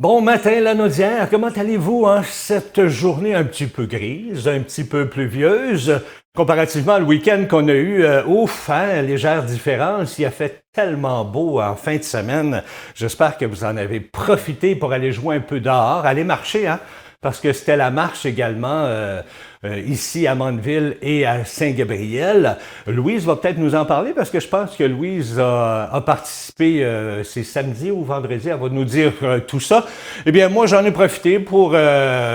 Bon matin, Lanaudière. Comment allez-vous en cette journée un petit peu grise, un petit peu pluvieuse? Comparativement au week-end qu'on a eu, ouf, hein, légère différence. Il a fait tellement beau en fin de semaine. J'espère que vous en avez profité pour aller jouer un peu dehors, aller marcher, hein, parce que c'était la marche également ici à Mandeville et à Saint-Gabriel. Louise va peut-être nous en parler parce que je pense que Louise a participé, c'est samedi ou vendredi, elle va nous dire tout ça. Eh bien, moi, j'en ai profité pour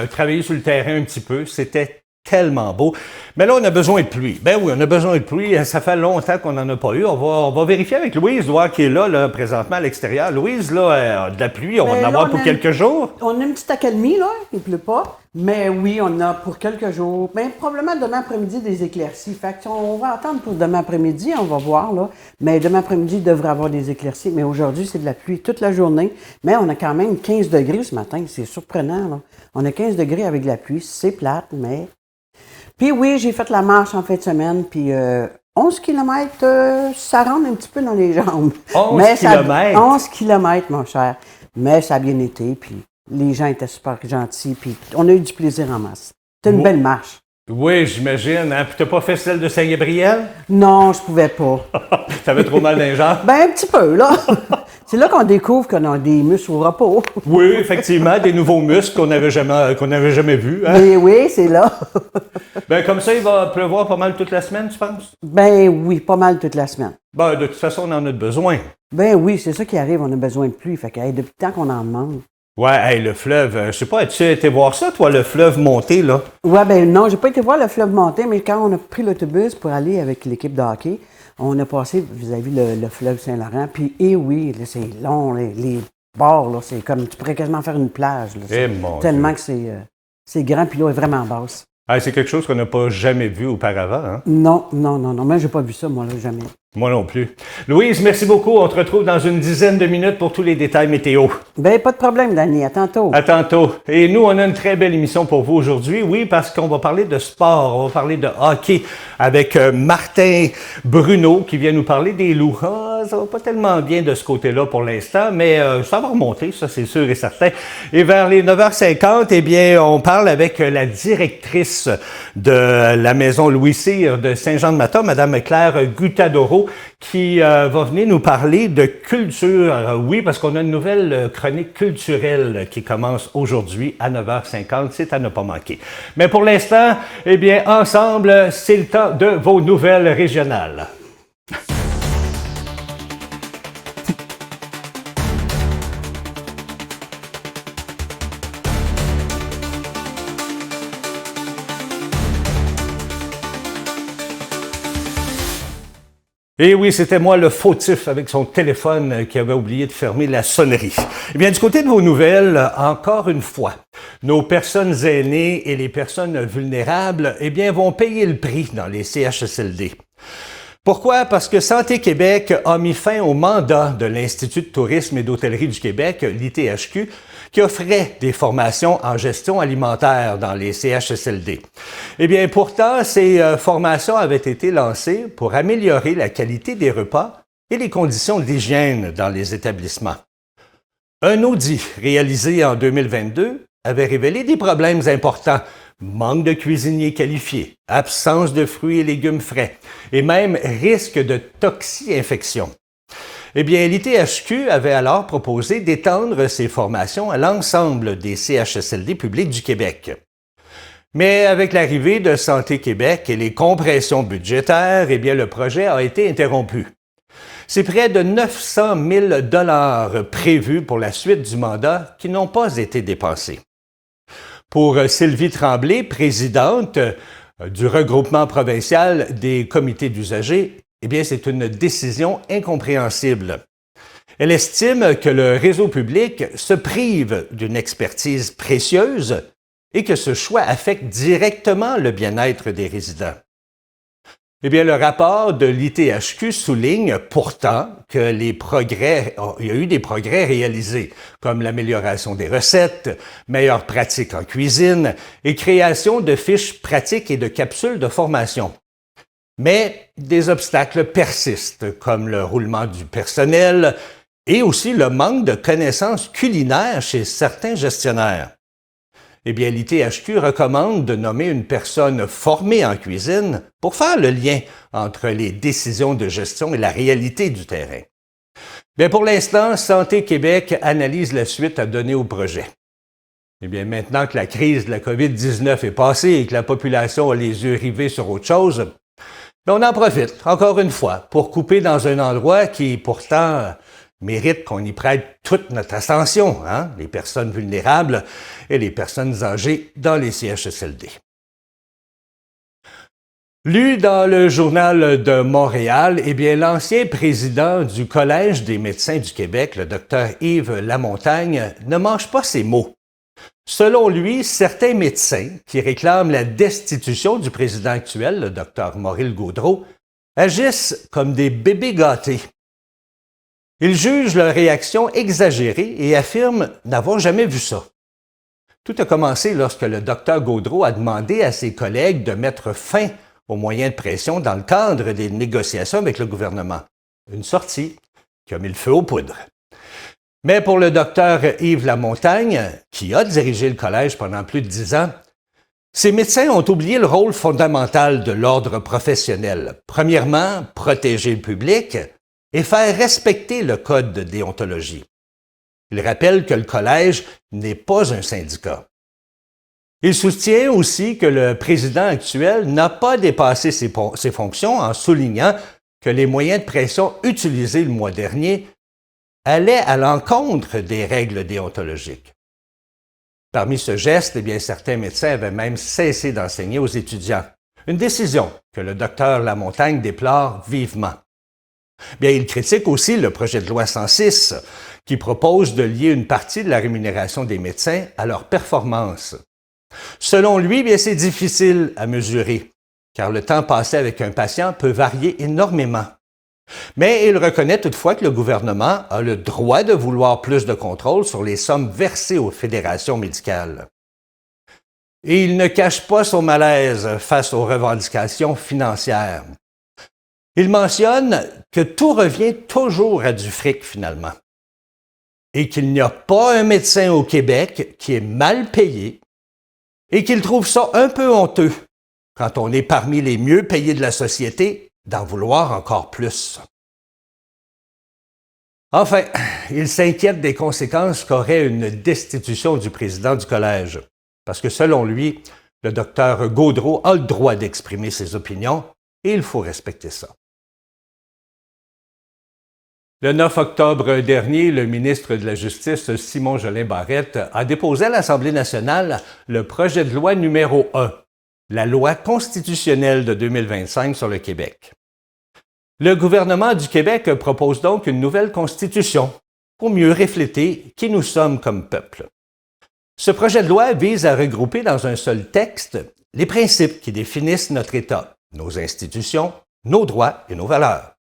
travailler sur le terrain un petit peu. C'était tellement beau. Mais là, on a besoin de pluie. Ben oui, on a besoin de pluie. Ça fait longtemps qu'on n'en a pas eu. On va vérifier avec Louise, qui est là, présentement à l'extérieur. Louise, là, de la pluie, on va en avoir pour quelques jours. On a une petite accalmie, là. Il ne pleut pas. Mais oui, on a pour quelques jours. Mais probablement demain après-midi des éclaircies. Fait que on va attendre pour demain après-midi. On va voir, là. Mais demain après-midi, il devrait avoir des éclaircies. Mais aujourd'hui, c'est de la pluie toute la journée. Mais on a quand même 15 degrés ce matin. C'est surprenant, là. On a 15 degrés avec de la pluie. C'est plate, mais... Puis oui, j'ai fait la marche en fin de semaine, puis 11 km, ça rentre un petit peu dans les jambes. 11 km? 11 km, mon cher. Mais ça a bien été, puis les gens étaient super gentils, puis on a eu du plaisir en masse. C'était une belle marche. Oui, j'imagine. Hein? Puis t'as pas fait celle de Saint-Gabriel? Non, je pouvais pas. T'avais trop mal dans les jambes? Ben, un petit peu, là. C'est là qu'on découvre qu'on a des muscles au repos. Oui, effectivement, des nouveaux muscles qu'on n'avait jamais vus. Hein? Mais oui, c'est là. Ben, comme ça, il va pleuvoir pas mal toute la semaine, tu penses? Ben oui, pas mal toute la semaine. Ben, de toute façon, on en a besoin. Ben oui, c'est ça qui arrive, on a besoin de pluie. Fait que depuis le temps qu'on en demande. Ouais, hey, le fleuve, je sais pas, as-tu été voir ça, toi, le fleuve monter, là? Ouais, ben non, j'ai pas été voir le fleuve monter, mais quand on a pris l'autobus pour aller avec l'équipe de hockey, on a passé vis-à-vis le fleuve Saint-Laurent. Puis, oui, là, c'est long, les bords, là, c'est comme, tu pourrais quasiment faire une plage. Là, tellement que c'est grand, puis l'eau est vraiment basse. Ah, c'est quelque chose qu'on n'a pas jamais vu auparavant, hein? Non. Moi, j'ai pas vu ça, moi, là, jamais. Moi non plus. Louise, merci beaucoup. On te retrouve dans une dizaine de minutes pour tous les détails météo. Ben, pas de problème, Danny. À tantôt. À tantôt. Et nous, on a une très belle émission pour vous aujourd'hui. Oui, parce qu'on va parler de sport. On va parler de hockey avec Martin Bruno qui vient nous parler des loups. Ah, ça va pas tellement bien de ce côté-là pour l'instant, mais ça va remonter, ça c'est sûr et certain. Et vers les 9h50, eh bien, on parle avec la directrice de la maison Louis Cyr de Saint-Jean-de-Mata, Madame Claire Gutadoro, qui va venir nous parler de culture. Oui, parce qu'on a une nouvelle chronique culturelle qui commence aujourd'hui à 9h50. C'est à ne pas manquer. Mais pour l'instant, eh bien, ensemble, c'est le temps de vos nouvelles régionales. Et oui, c'était moi le fautif avec son téléphone qui avait oublié de fermer la sonnerie. Eh bien, du côté de vos nouvelles, encore une fois, nos personnes aînées et les personnes vulnérables, eh bien, vont payer le prix dans les CHSLD. Pourquoi? Parce que Santé Québec a mis fin au mandat de l'Institut de tourisme et d'hôtellerie du Québec, l'ITHQ, qui offrait des formations en gestion alimentaire dans les CHSLD. Eh bien, pourtant, ces formations avaient été lancées pour améliorer la qualité des repas et les conditions d'hygiène dans les établissements. Un audit réalisé en 2022 avait révélé des problèmes importants. Manque de cuisiniers qualifiés, absence de fruits et légumes frais, et même risque de toxi-infection. Eh bien, l'ITHQ avait alors proposé d'étendre ces formations à l'ensemble des CHSLD publics du Québec. Mais avec l'arrivée de Santé Québec et les compressions budgétaires, eh bien, le projet a été interrompu. C'est près de 900 000 $ prévus pour la suite du mandat qui n'ont pas été dépensés. Pour Sylvie Tremblay, présidente du regroupement provincial des comités d'usagers, eh bien, c'est une décision incompréhensible. Elle estime que le réseau public se prive d'une expertise précieuse et que ce choix affecte directement le bien-être des résidents. Eh bien, le rapport de l'ITHQ souligne pourtant que il y a eu des progrès réalisés, comme l'amélioration des recettes, meilleures pratiques en cuisine et création de fiches pratiques et de capsules de formation. Mais des obstacles persistent, comme le roulement du personnel et aussi le manque de connaissances culinaires chez certains gestionnaires. Eh bien, l'ITHQ recommande de nommer une personne formée en cuisine pour faire le lien entre les décisions de gestion et la réalité du terrain. Bien, pour l'instant, Santé Québec analyse la suite à donner au projet. Eh bien, maintenant que la crise de la COVID-19 est passée et que la population a les yeux rivés sur autre chose, on en profite, encore une fois, pour couper dans un endroit qui, pourtant, mérite qu'on y prête toute notre attention, les personnes vulnérables et les personnes âgées dans les CHSLD. Lu dans le Journal de Montréal, eh bien, l'ancien président du Collège des médecins du Québec, le Dr Yves Lamontagne, ne mange pas ses mots. Selon lui, certains médecins qui réclament la destitution du président actuel, le Dr Maurice Gaudreault, agissent comme des bébés gâtés. Il juge leur réaction exagérée et affirme n'avoir jamais vu ça. Tout a commencé lorsque le Dr Gaudreault a demandé à ses collègues de mettre fin aux moyens de pression dans le cadre des négociations avec le gouvernement. Une sortie qui a mis le feu aux poudres. Mais pour le docteur Yves Lamontagne, qui a dirigé le collège pendant plus de 10 ans, ces médecins ont oublié le rôle fondamental de l'ordre professionnel. Premièrement, protéger le public et faire respecter le code de déontologie. Il rappelle que le collège n'est pas un syndicat. Il soutient aussi que le président actuel n'a pas dépassé ses fonctions en soulignant que les moyens de pression utilisés le mois dernier allaient à l'encontre des règles déontologiques. Parmi ce geste, eh bien, certains médecins avaient même cessé d'enseigner aux étudiants. Une décision que le docteur Lamontagne déplore vivement. Bien, il critique aussi le projet de loi 106 qui propose de lier une partie de la rémunération des médecins à leur performance. Selon lui, bien, c'est difficile à mesurer, car le temps passé avec un patient peut varier énormément. Mais il reconnaît toutefois que le gouvernement a le droit de vouloir plus de contrôle sur les sommes versées aux fédérations médicales. Et il ne cache pas son malaise face aux revendications financières. Il mentionne que tout revient toujours à du fric finalement, et qu'il n'y a pas un médecin au Québec qui est mal payé et qu'il trouve ça un peu honteux, quand on est parmi les mieux payés de la société, d'en vouloir encore plus. Enfin, il s'inquiète des conséquences qu'aurait une destitution du président du collège, parce que selon lui, le docteur Gaudreault a le droit d'exprimer ses opinions et il faut respecter ça. Le 9 octobre dernier, le ministre de la Justice, Simon Jolin Barrette, a déposé à l'Assemblée nationale le projet de loi numéro 1, la loi constitutionnelle de 2025 sur le Québec. Le gouvernement du Québec propose donc une nouvelle constitution pour mieux refléter qui nous sommes comme peuple. Ce projet de loi vise à regrouper dans un seul texte les principes qui définissent notre État, nos institutions, nos droits et nos valeurs.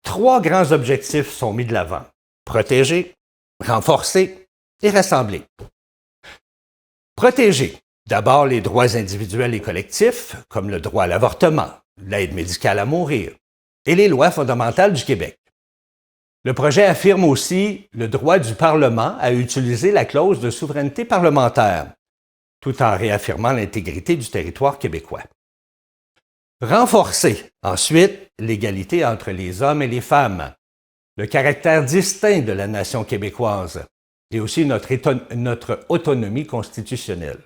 3 grands objectifs sont mis de l'avant: protéger, renforcer et rassembler. Protéger, d'abord les droits individuels et collectifs, comme le droit à l'avortement, l'aide médicale à mourir, et les lois fondamentales du Québec. Le projet affirme aussi le droit du Parlement à utiliser la clause de souveraineté parlementaire, tout en réaffirmant l'intégrité du territoire québécois. Renforcer, ensuite, l'égalité entre les hommes et les femmes, le caractère distinct de la nation québécoise et aussi notre autonomie constitutionnelle.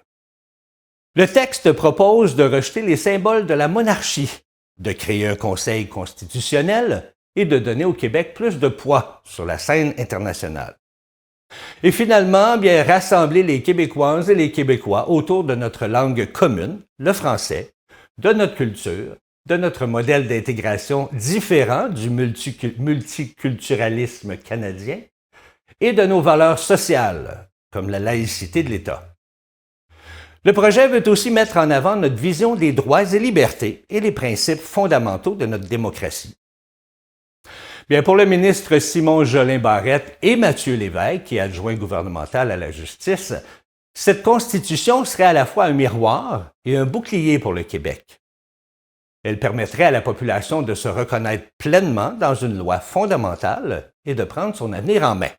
Le texte propose de rejeter les symboles de la monarchie, de créer un conseil constitutionnel et de donner au Québec plus de poids sur la scène internationale. Et finalement, bien rassembler les Québécoises et les Québécois autour de notre langue commune, le français, de notre culture, de notre modèle d'intégration différent du multiculturalisme canadien et de nos valeurs sociales, comme la laïcité de l'État. Le projet veut aussi mettre en avant notre vision des droits et libertés et les principes fondamentaux de notre démocratie. Bien, pour le ministre Simon Jolin Barrette et Mathieu Lévesque, qui est adjoint gouvernemental à la justice, cette constitution serait à la fois un miroir et un bouclier pour le Québec. Elle permettrait à la population de se reconnaître pleinement dans une loi fondamentale et de prendre son avenir en main.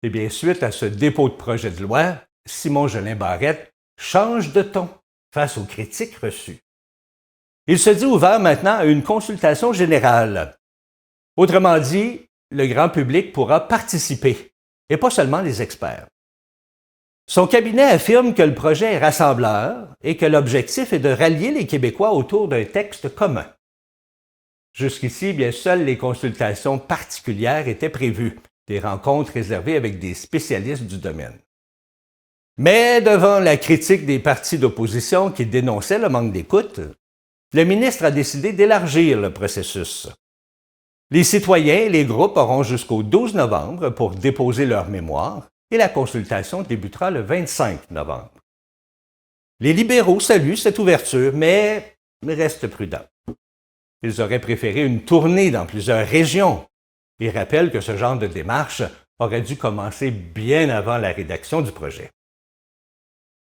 Et bien, suite à ce dépôt de projet de loi, Simon Jolin Barrette change de ton face aux critiques reçues. Il se dit ouvert maintenant à une consultation générale. Autrement dit, le grand public pourra participer, et pas seulement les experts. Son cabinet affirme que le projet est rassembleur et que l'objectif est de rallier les Québécois autour d'un texte commun. Jusqu'ici, bien, seules les consultations particulières étaient prévues, des rencontres réservées avec des spécialistes du domaine. Mais devant la critique des partis d'opposition qui dénonçaient le manque d'écoute, le ministre a décidé d'élargir le processus. Les citoyens et les groupes auront jusqu'au 12 novembre pour déposer leur mémoire et la consultation débutera le 25 novembre. Les libéraux saluent cette ouverture, mais restent prudents. Ils auraient préféré une tournée dans plusieurs régions et rappellent que ce genre de démarche aurait dû commencer bien avant la rédaction du projet.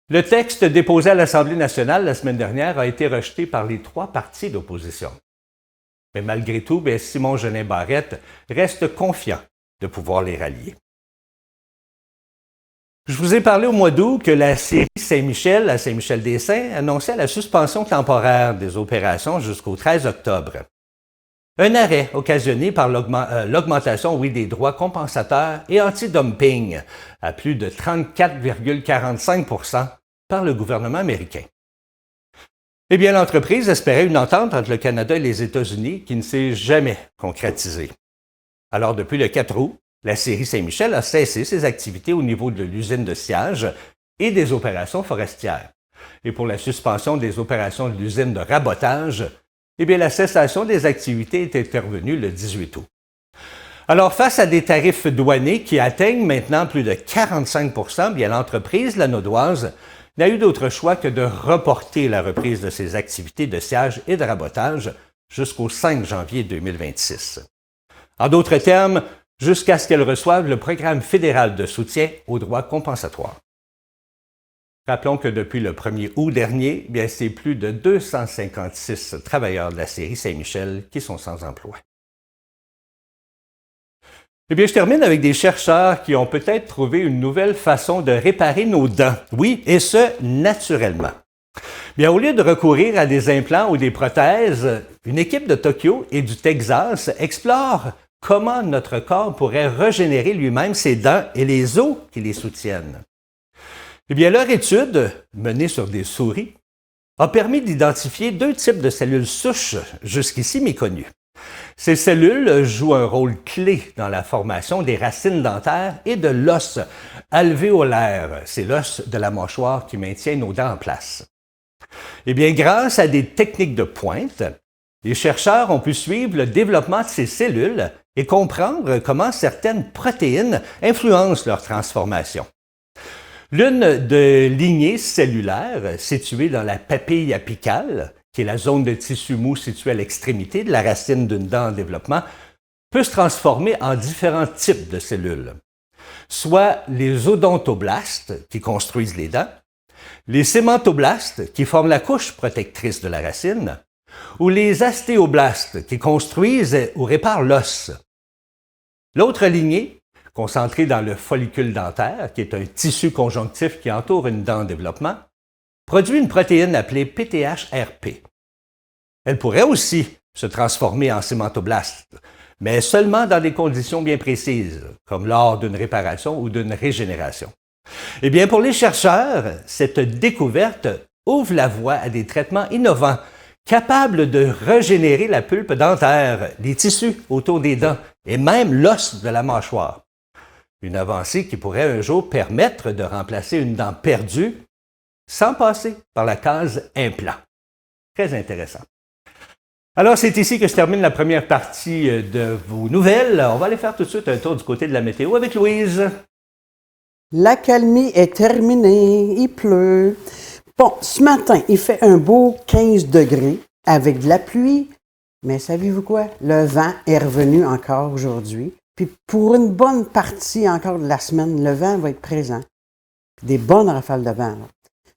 Le texte déposé à l'Assemblée nationale la semaine dernière a été rejeté par les 3 partis d'opposition. Mais malgré tout, Simon Jolin Barrette reste confiant de pouvoir les rallier. Je vous ai parlé au mois d'août que la série Saint-Michel à Saint-Michel-des-Saints annonçait la suspension temporaire des opérations jusqu'au 13 octobre. Un arrêt occasionné par l'augmentation, des droits compensateurs et anti-dumping à plus de 34,45 % par le gouvernement américain. Eh bien, l'entreprise espérait une entente entre le Canada et les États-Unis qui ne s'est jamais concrétisée. Alors, depuis le 4 août, la série Saint-Michel a cessé ses activités au niveau de l'usine de sciage et des opérations forestières. Et pour la suspension des opérations de l'usine de rabotage, la cessation des activités est intervenue le 18 août. Alors, face à des tarifs douaniers qui atteignent maintenant plus de 45 %, l'entreprise lanaudoise n'a eu d'autre choix que de reporter la reprise de ses activités de sciage et de rabotage jusqu'au 5 janvier 2026. En d'autres termes, jusqu'à ce qu'elle reçoive le programme fédéral de soutien aux droits compensatoires. Rappelons que depuis le 1er août dernier, c'est plus de 256 travailleurs de la série Saint-Michel qui sont sans emploi. Je termine avec des chercheurs qui ont peut-être trouvé une nouvelle façon de réparer nos dents. Oui, et ce, naturellement. Au lieu de recourir à des implants ou des prothèses, une équipe de Tokyo et du Texas explore comment notre corps pourrait régénérer lui-même ses dents et les os qui les soutiennent. Leur étude, menée sur des souris, a permis d'identifier 2 types de cellules souches jusqu'ici méconnues. Ces cellules jouent un rôle clé dans la formation des racines dentaires et de l'os alvéolaire. C'est l'os de la mâchoire qui maintient nos dents en place. Grâce à des techniques de pointe, les chercheurs ont pu suivre le développement de ces cellules et comprendre comment certaines protéines influencent leur transformation. L'une de lignées cellulaires située dans la papille apicale, qui est la zone de tissu mou située à l'extrémité de la racine d'une dent en développement, peut se transformer en différents types de cellules, soit les odontoblastes qui construisent les dents, les sémentoblastes qui forment la couche protectrice de la racine, ou les astéoblastes qui construisent ou réparent l'os. L'autre lignée, concentrée dans le follicule dentaire, qui est un tissu conjonctif qui entoure une dent en développement, produit une protéine appelée PTHRP. Elle pourrait aussi se transformer en sémentoblaste, mais seulement dans des conditions bien précises, comme lors d'une réparation ou d'une régénération. Pour les chercheurs, cette découverte ouvre la voie à des traitements innovants, capables de régénérer la pulpe dentaire, les tissus autour des dents et même l'os de la mâchoire. Une avancée qui pourrait un jour permettre de remplacer une dent perdue sans passer par la case implant. Très intéressant. Alors, c'est ici que je termine la première partie de vos nouvelles. On va aller faire tout de suite un tour du côté de la météo avec Louise. L'accalmie est terminée, il pleut. Bon, ce matin, il fait un beau 15 degrés avec de la pluie, mais savez-vous quoi? Le vent est revenu encore aujourd'hui. Puis pour une bonne partie encore de la semaine, le vent va être présent. Des bonnes rafales de vent. Là.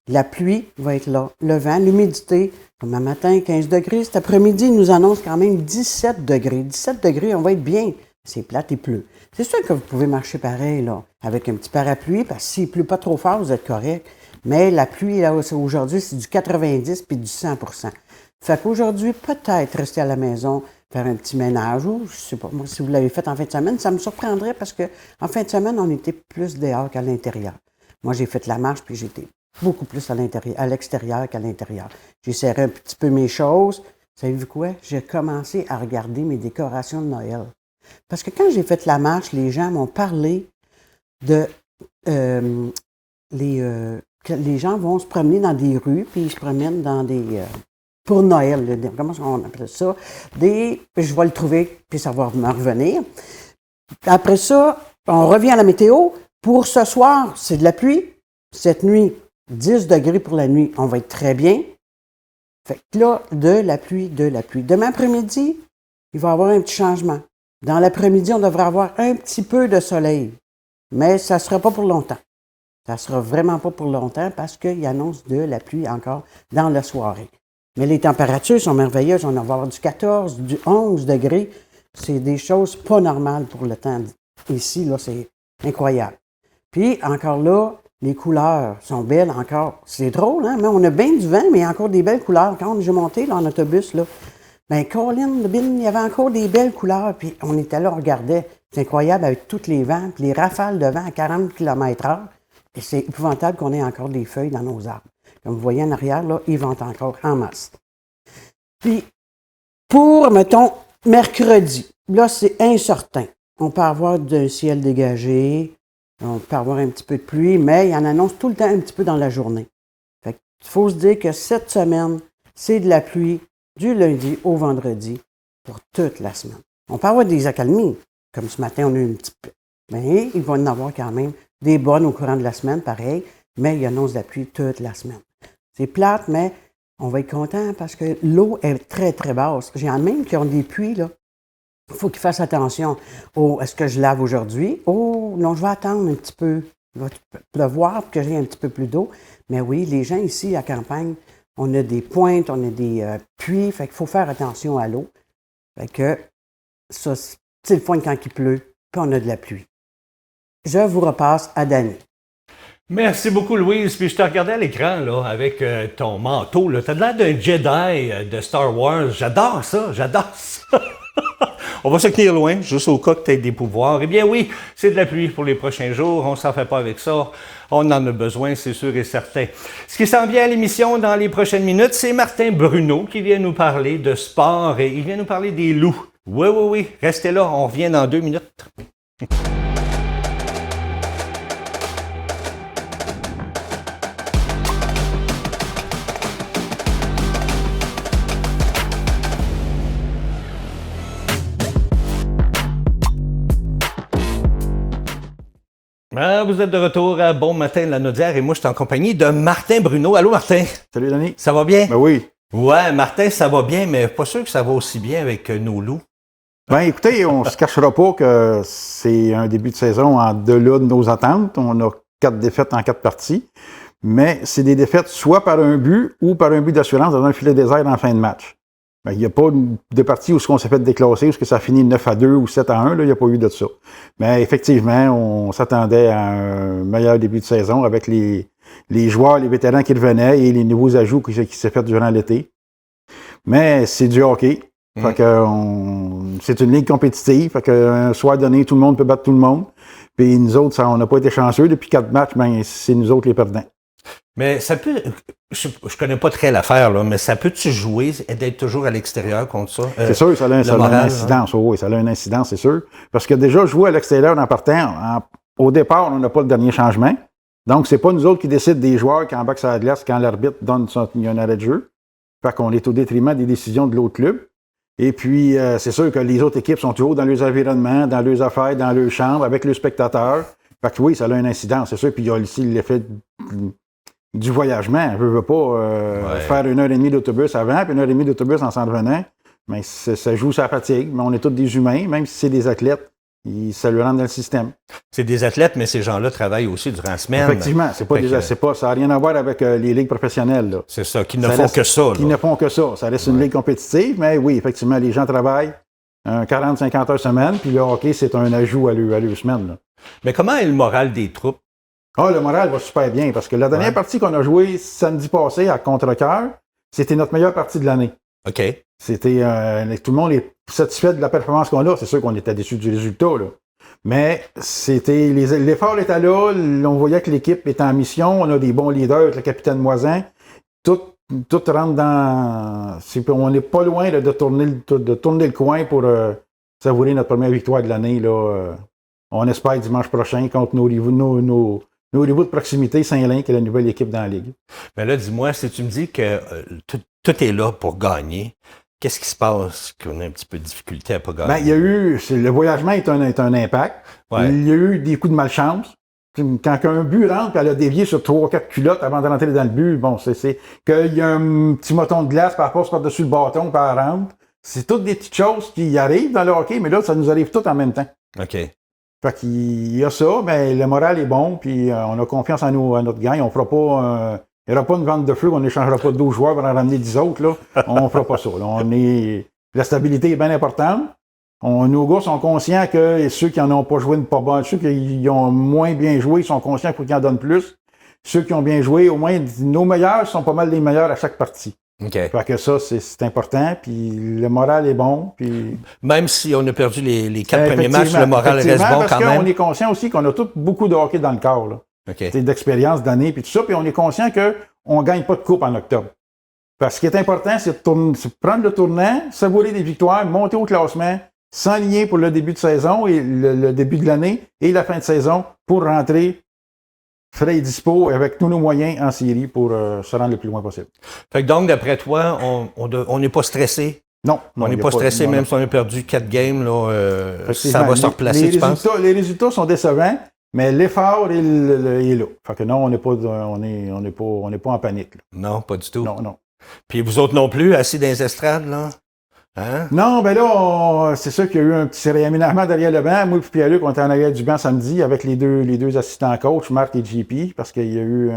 La pluie va être là. Le vent, l'humidité, comme un matin, 15 degrés. Cet après-midi, il nous annonce quand même 17 degrés. 17 degrés, on va être bien. C'est plate, il pleut. C'est sûr que vous pouvez marcher pareil, là, avec un petit parapluie, parce que s'il ne pleut pas trop fort, vous êtes correct. Mais la pluie, là, aujourd'hui, c'est du 90 puis du 100 Fait qu'aujourd'hui, peut-être rester à la maison, faire un petit ménage, ou je sais pas, moi, si vous l'avez fait en fin de semaine, ça me surprendrait parce que en fin de semaine, on était plus dehors qu'à l'intérieur. Moi, j'ai fait la marche, puis j'étais beaucoup plus à l'extérieur qu'à l'intérieur. J'ai serré un petit peu mes choses. Savez-vous quoi? J'ai commencé à regarder mes décorations de Noël. Parce que quand j'ai fait la marche, les gens m'ont parlé de... que les gens vont se promener dans des rues, puis ils se promènent dans des... pour Noël, comment on appelle ça? Je vais le trouver, puis ça va me revenir. Après ça, on revient à la météo. Pour ce soir, c'est de la pluie. Cette nuit, 10 degrés pour la nuit, on va être très bien. Fait que là, de la pluie. Demain après-midi, il va y avoir un petit changement. Dans l'après-midi, on devrait avoir un petit peu de soleil. Mais ça ne sera pas pour longtemps. Ça ne sera vraiment pas pour longtemps parce qu'il annonce de la pluie encore dans la soirée. Mais les températures sont merveilleuses. On va avoir du 14, du 11 degrés. C'est des choses pas normales pour le temps. Ici, là, c'est incroyable. Puis, encore là, les couleurs sont belles encore. C'est drôle, hein? Mais on a bien du vent, mais il y a encore des belles couleurs. Quand j'ai monté là, en autobus, là, bien, Colin, il y avait encore des belles couleurs. Puis, on était là, on regardait. C'est incroyable avec tous les vents, puis les rafales de vent à 40 km/h. Et c'est épouvantable qu'on ait encore des feuilles dans nos arbres. Comme vous voyez en arrière, là, ils ventent encore en masse. Puis, pour, mettons, mercredi, là, c'est incertain. On peut avoir du ciel dégagé, on peut avoir un petit peu de pluie, mais il en annonce tout le temps un petit peu dans la journée. Fait qu'il faut se dire que cette semaine, c'est de la pluie du lundi au vendredi pour toute la semaine. On peut avoir des accalmies, comme ce matin, on a eu un petit peu. Mais il va en avoir quand même des bonnes au courant de la semaine, pareil, mais il annonce de la pluie toute la semaine. C'est plate, mais on va être content parce que l'eau est très, très basse. J'ai en même qui ont des puits, là. Il faut qu'ils fassent attention. Oh, est-ce que je lave aujourd'hui? Oh, non, je vais attendre un petit peu. Il va pleuvoir pour que j'ai un petit peu plus d'eau. Mais oui, les gens ici, à campagne, on a des pointes, on a des puits. Fait qu'il faut faire attention à l'eau. Fait que ça, c'est le fun quand il pleut, puis on a de la pluie. Je vous repasse à Danny. Merci beaucoup, Louise. Puis je te regardais à l'écran là, avec ton manteau. Tu as l'air d'un Jedi de Star Wars. J'adore ça, j'adore ça. On va se tenir loin, juste au cas que tu aies des pouvoirs. Eh bien oui, c'est de la pluie pour les prochains jours. On ne s'en fait pas avec ça. On en a besoin, c'est sûr et certain. Ce qui s'en vient à l'émission dans les prochaines minutes, c'est Martin Bruno qui vient nous parler de sport et il vient nous parler des loups. Oui. Restez là, on revient dans 2 minutes. Vous êtes de retour à Bon Matin la Naudière et moi je suis en compagnie de Martin Bruno. Allô Martin? Salut Denis. Ça va bien? Ben oui. Ouais, Martin, ça va bien, mais pas sûr que ça va aussi bien avec nos loups. Ben écoutez, on se cachera pas que c'est un début de saison en delà de nos attentes. On a 4 défaites en 4 parties, mais c'est des défaites soit par un but ou par un but d'assurance dans un filet désert en fin de match. Ben, il n'y a pas de partie où on s'est fait déclasser, où ça finit 9-2 ou 7-1, là, il n'y a pas eu de ça. Mais effectivement, on s'attendait à un meilleur début de saison avec les joueurs, les vétérans qui revenaient et les nouveaux ajouts qui s'est fait durant l'été. Mais c'est du hockey. Fait que c'est une ligue compétitive. Fait qu'un soir donné, tout le monde peut battre tout le monde. Puis nous autres, on n'a pas été chanceux. Depuis 4 matchs, ben, c'est nous autres les perdants. Mais ça peut, je connais pas très l'affaire, là, mais ça peut-tu jouer et d'être toujours à l'extérieur contre ça? C'est sûr, ça a une incidence. Oh, oui, ça a une incidence, c'est sûr. Parce que déjà, jouer à l'extérieur en partant, au départ, on n'a pas le dernier changement. Donc, c'est pas nous autres qui décident des joueurs qui embarquent sur la glace quand l'arbitre donne il y a un arrêt de jeu. Fait qu'on est au détriment des décisions de l'autre club. Et puis, c'est sûr que les autres équipes sont toujours dans leurs environnements, dans leurs affaires, dans leurs chambres, avec leurs spectateurs. Fait que oui, ça a une incidence, c'est sûr. Puis il y a aussi l'effet du voyagement. On ne veut pas faire 1h30 d'autobus avant, puis 1h30 d'autobus en s'en revenant. Mais ça joue sa fatigue. Mais on est tous des humains, même si c'est des athlètes. ça lui rentre dans le système. C'est des athlètes, mais ces gens-là travaillent aussi durant la semaine. Effectivement, ça n'a rien à voir avec les ligues professionnelles. Là. C'est ça, qui ne font que ça. Qui ne font que ça. Ça reste une ligue compétitive, mais oui, effectivement, les gens travaillent 40-50 heures semaine, puis le hockey, c'est un ajout à leur semaine. Là. Mais comment est le moral des troupes? Ah, le moral va super bien, parce que la dernière partie qu'on a jouée samedi passé à Contrecœur, c'était notre meilleure partie de l'année. OK. C'était tout le monde est satisfait de la performance qu'on a. C'est sûr qu'on était déçus du résultat, là. Mais c'était l'effort était là. On voyait que l'équipe était en mission. On a des bons leaders avec le capitaine Moisin. Tout rentre dans. On n'est pas loin là, de tourner le coin pour savourer notre première victoire de l'année. Là. On espère dimanche prochain contre nos rivaux de proximité, Saint-Lin, qui est la nouvelle équipe dans la Ligue. Mais là, dis-moi, si tu me dis que tout est là pour gagner, qu'est-ce qui se passe qu'on a un petit peu de difficulté à pas gagner? Ben, il y a eu, le voyagement est un impact. Ouais. Il y a eu des coups de malchance. Quand un but rentre, puis elle a dévié sur 3 ou 4 culottes avant de rentrer dans le but, bon, c'est qu'il y a un petit moton de glace, par rapport par-dessus le bâton, puis elle rentre. C'est toutes des petites choses qui arrivent dans le hockey, mais là, ça nous arrive tout en même temps. OK. Fait qu'il y a ça, mais le moral est bon, puis on a confiance à notre gang. On fera pas... il n'y aura pas une vente de feu, on n'échangera pas 12 joueurs pour en ramener 10 autres. Là. On ne fera pas ça. Là. La stabilité est bien importante. Nos gars sont conscients que ceux qui n'en ont pas joué ne pas bon. Ceux qui ont moins bien joué sont conscients qu'il faut qu'ils en donnent plus. Ceux qui ont bien joué, au moins, nos meilleurs sont pas mal les meilleurs à chaque partie. OK. Fait que ça, c'est important. Puis le moral est bon. Puis... Même si on a perdu les 4 premiers matchs, le moral reste bon quand même. Parce qu'on est conscient aussi qu'on a tous beaucoup de hockey dans le corps. Là. Okay. C'est d'expérience, d'années, puis tout ça. Puis on est conscient qu'on ne gagne pas de coupe en octobre. Parce que ce qui est important, c'est de prendre le tournant, savourer des victoires, monter au classement, s'enligner pour le début de saison et le début de l'année et la fin de saison pour rentrer frais et dispo avec tous nos moyens en série pour se rendre le plus loin possible. Fait que donc, d'après toi, on n'est pas stressé? Non. On n'est pas stressé, même si on a perdu 4 games, là, ça va se replacer, tu penses? Les résultats sont décevants. Mais l'effort est là. Fait que non, on n'est pas en panique. Là. Non, pas du tout. Non. Puis vous autres non plus, assis dans les estrades, là? Hein? Non, ben là, c'est sûr qu'il y a eu un petit réaménagement derrière le banc. Moi et Pierre-Luc, on était en arrière du banc samedi avec les deux assistants coach, Marc et JP, parce qu'il y a eu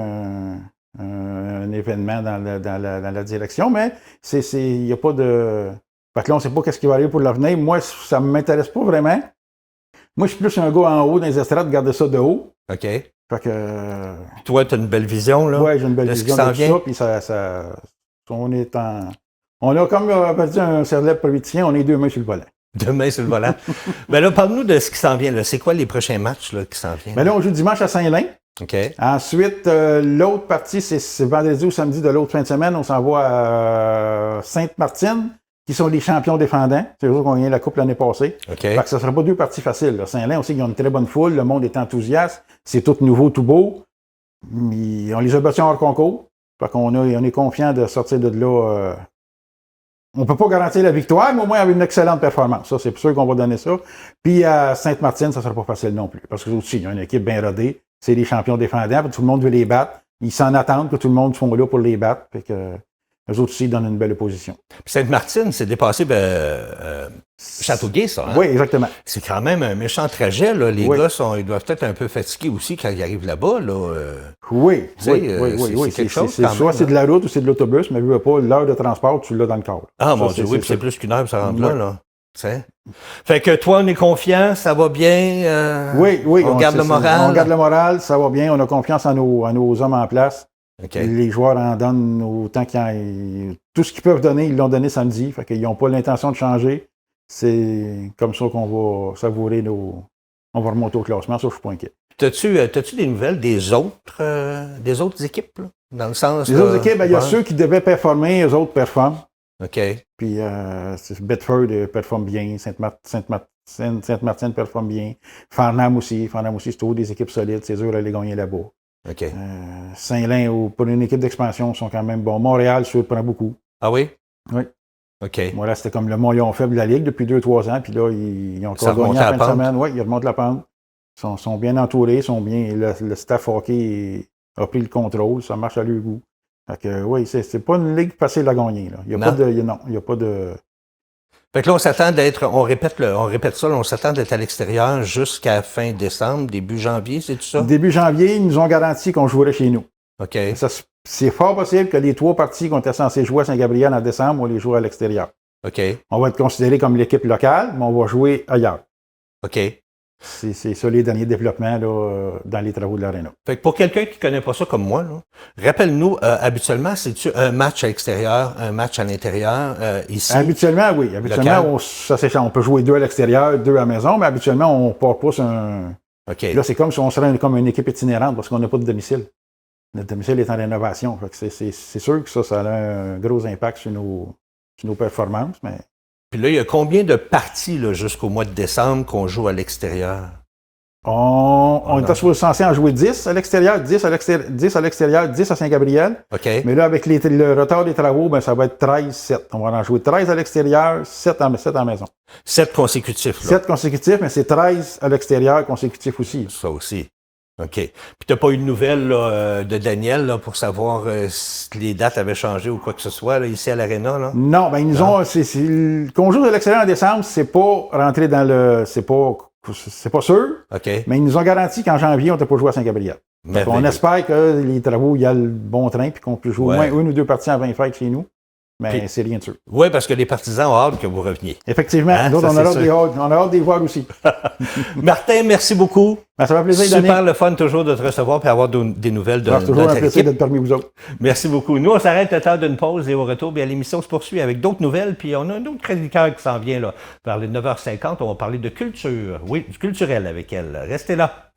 un événement dans la direction. Mais il n'y a pas de... Fait que là, on ne sait pas qu'est-ce qui va arriver pour l'avenir. Moi, ça ne m'intéresse pas vraiment. Moi, je suis plus un gars en haut dans les estrades, garder ça de haut. OK. Fait que... Toi, tu as une belle vision, là? Oui, j'ai une belle vision de tout ça. Puis on a comme dit un célèbre politicien, on est 2 mains sur le volant. 2 mains sur le volant. Ben là, parle-nous de ce qui s'en vient. Là. C'est quoi les prochains matchs là, qui s'en viennent? Ben là, on joue dimanche à Saint-Lin. OK. Ensuite, l'autre partie, c'est vendredi ou samedi de l'autre fin de semaine. On s'en va à Sainte-Martine, qui sont les champions défendants. C'est eux qui ont gagné la Coupe l'année passée. OK. Fait que ça ne sera pas 2 parties faciles. Là. Saint-Lin aussi, ils ont une très bonne foule. Le monde est enthousiaste. C'est tout nouveau, tout beau. On les a battus hors concours. Fait qu'on est confiant de sortir de là. On ne peut pas garantir la victoire, mais au moins avec une excellente performance. Ça, c'est sûr qu'on va donner ça. Puis à Sainte-Martine, ça ne sera pas facile non plus. Parce que aussi, il y a une équipe bien rodée. C'est les champions défendants. Puis tout le monde veut les battre. Ils s'en attendent que tout le monde soit là pour les battre. Fait que eux autres aussi donnent une belle opposition. Puis Sainte-Martine, c'est dépassé Châteauguay, ça. Hein? Oui, exactement. C'est quand même un méchant trajet. Là. Les gars, ils doivent être un peu fatigués aussi quand ils arrivent là-bas. Là. Oui. C'est quelque chose. Soit c'est de la route ou c'est de l'autobus, mais veux pas, l'heure de transport, tu l'as dans le corps. Ah, mon Dieu, oui, puis c'est plus qu'une heure pour se rendre là. T'sais. Fait que toi, on est confiant, ça va bien. Oui. On garde le moral. On garde le moral, ça va bien. On a confiance en nos hommes en place. Okay. Les joueurs en donnent autant tout ce qu'ils peuvent donner, ils l'ont donné samedi. Fait qu'ils n'ont pas l'intention de changer. C'est comme ça qu'on va savourer on va remonter au classement. Ça, je suis pas inquiet. T'as-tu des nouvelles des autres équipes, là? Dans le sens. Les autres équipes, il y a ceux qui devaient performer, eux autres performent. OK. Puis Bedford performe bien, Sainte-Martine performe bien. Farnham aussi, c'est toujours des équipes solides, c'est dur d'aller gagner là-bas. OK. Saint-Lin, pour une équipe d'expansion, sont quand même bons. Montréal surprend beaucoup. Ah oui? Oui. OK. Montréal, c'était comme le maillon faible de la Ligue depuis 2-3 ans, puis là, ils ont encore gagné en fin de semaine. Oui, ils remontent la pente. Ils sont bien entourés, le staff hockey a pris le contrôle, ça marche à leur goût. Fait que, oui, c'est pas une ligue facile à gagner. Là. Il n'y a pas de... Fait que là, on s'attend on répète ça, là, on s'attend d'être à l'extérieur jusqu'à fin décembre, début janvier, c'est tout ça? Début janvier, ils nous ont garanti qu'on jouerait chez nous. OK. C'est fort possible que les 3 parties qu'on était censés jouer à Saint-Gabriel en décembre, on les joue à l'extérieur. OK. On va être considéré comme l'équipe locale, mais on va jouer ailleurs. OK. C'est ça les derniers développements là, dans les travaux de l'aréna. Fait que pour quelqu'un qui ne connaît pas ça comme moi, là, rappelle-nous, habituellement, c'est-tu un match à l'extérieur, un match à l'intérieur, ici? Habituellement, oui. Habituellement, ça s'échange. On peut jouer 2 à l'extérieur, 2 à la maison, mais habituellement, on part pas sur un... OK. Là, c'est comme si on serait comme une équipe itinérante parce qu'on n'a pas de domicile. Notre domicile est en rénovation. Fait que c'est sûr que ça a un gros impact sur nos performances, mais... Puis là, il y a combien de parties là, jusqu'au mois de décembre qu'on joue à l'extérieur? On était censé en jouer 10 à l'extérieur, 10 à l'extérieur, 10 à Saint-Gabriel. OK. Mais là, avec le retard des travaux, ben, ça va être 13-7. On va en jouer 13 à l'extérieur, 7 en maison. 7 consécutifs, là. 7 consécutifs, mais c'est 13 à l'extérieur consécutifs aussi. Ça aussi. OK. Puis t'as pas eu de nouvelles là, de Daniel là, pour savoir si les dates avaient changé ou quoi que ce soit là, ici à l'Arena, là? Non, ben ils nous ont. Qu'on joue à l'extérieur en décembre, c'est pas rentré dans le. C'est pas sûr. OK. Mais ils nous ont garanti qu'en janvier, on n'était pas joué à Saint-Gabriel. On espère que les travaux, il y a le bon train puis qu'on peut jouer au moins 1 ou 2 parties en 20 fêtes chez nous. Mais c'est rien de sûr. Oui, parce que les partisans ont hâte que vous reveniez. Effectivement. Hein? Nous, on a hâte de les voir aussi. Martin, merci beaucoup. Ben, ça va plaisir, Super le fun toujours de te recevoir et avoir des nouvelles de notre équipe. C'est toujours un plaisir d'être parmi vous autres. Merci beaucoup. Nous, on s'arrête le temps d'une pause et au retour, bien, l'émission se poursuit avec d'autres nouvelles. Puis on a un autre chroniqueur qui s'en vient là, vers les 9h50. On va parler de culture. Oui, du culturel avec elle. Restez là.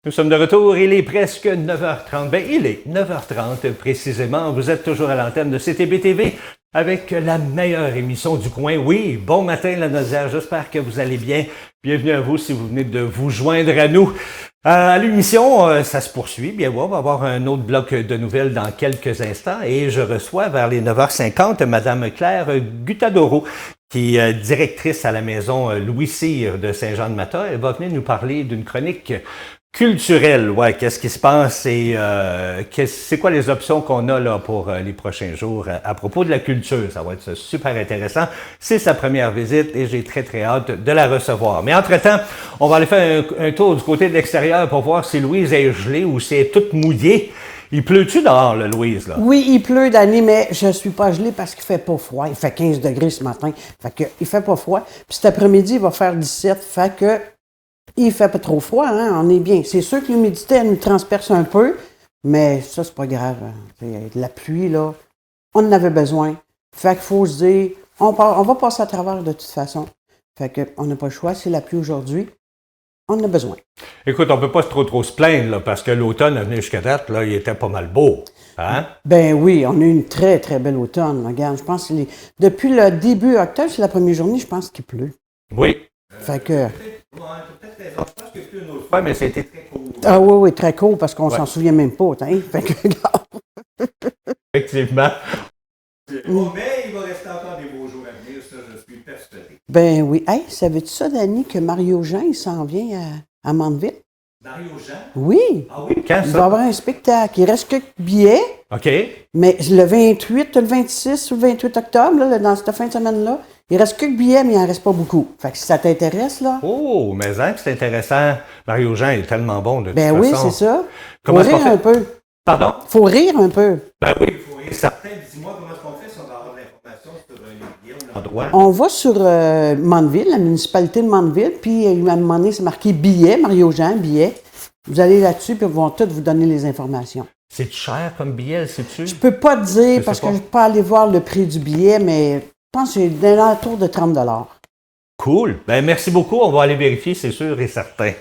Nous sommes de retour, il est presque 9h30. Ben, il est 9h30 précisément. Vous êtes toujours à l'antenne de CTB TV avec la meilleure émission du coin. Oui, bon matin la Nozère, j'espère que vous allez bien. Bienvenue à vous si vous venez de vous joindre à nous. À l'émission, ça se poursuit. Bien, on va avoir un autre bloc de nouvelles dans quelques instants et je reçois vers les 9h50 Madame Claire Gutadoro, qui est directrice à la maison Louis Cyr de Saint-Jean-de-Mata. Elle va venir nous parler d'une chronique culturelle. Ouais, qu'est-ce qui se passe et c'est quoi les options qu'on a là pour les prochains jours à propos de la culture. Ça va être super intéressant. C'est sa première visite et j'ai très très hâte de la recevoir. Mais entre-temps, on va aller faire un tour du côté de l'extérieur pour voir si Louise est gelée ou si elle est toute mouillée. Il pleut-tu dehors, là, Louise? Là? Oui, il pleut, Dani, mais je suis pas gelée parce qu'il fait pas froid. Il fait 15 degrés ce matin. Fait que il fait pas froid. Puis cet après-midi, il va faire 17. Fait que il fait pas trop froid, hein? On est bien. C'est sûr que l'humidité, elle nous transperce un peu, mais ça, c'est pas grave. De la pluie, là, on en avait besoin. Fait qu'il faut se dire, on va passer à travers de toute façon. Fait qu'on n'a pas le choix. C'est la pluie aujourd'hui. On en a besoin. Écoute, on peut pas trop se plaindre, là, parce que l'automne est venu jusqu'à date, là, il était pas mal beau. Hein? Ben oui, on a eu une très, très belle automne. Regarde, je pense que depuis le début octobre, c'est la première journée, je pense qu'il pleut. Oui. Fait que... Je pense qu'il pleut une autre fois, mais c'était très court. Ah oui, très court, parce qu'on s'en souvient même pas. Hein? Fait que, effectivement. Mais il va rester encore des beaux jours à venir, ça, je suis persuadé. Ben oui. Hey, savais-tu ça, Dani, que Mario Jean, il s'en vient à Mandeville? Mario Jean? Oui. Ah oui? Quand Il ça? va y avoir un spectacle. Il reste quelques billets, OK. mais le 28, le 26 ou le 28 octobre, là, dans cette fin de semaine-là, il reste quelques billets, mais il n'en reste pas beaucoup. Fait que si ça t'intéresse, là... Oh, mais hein, c'est intéressant. Mario Jean est tellement bon de toute Ben oui, façon. c'est ça. Comment Faut est-ce qu'on rire fait? un peu. Pardon? Faut rire un peu. Ben oui, il faut rire. Certains, dis-moi comment est-ce qu'on fait si on va avoir de l'information sur les liens ou l'endroit. On va sur Mandeville, la municipalité de Mandeville, puis à un moment donné, c'est marqué billet, Mario Jean, billet. Vous allez là-dessus, puis ils vont tous vous donner les informations. C'est cher comme billet, sais-tu? Je peux pas te dire, Je parce sais que pas. je ne peux pas aller voir le prix du billet, mais je pense que c'est dans l'entour de 30 $. Cool. Ben merci beaucoup. On va aller vérifier, c'est sûr et certain.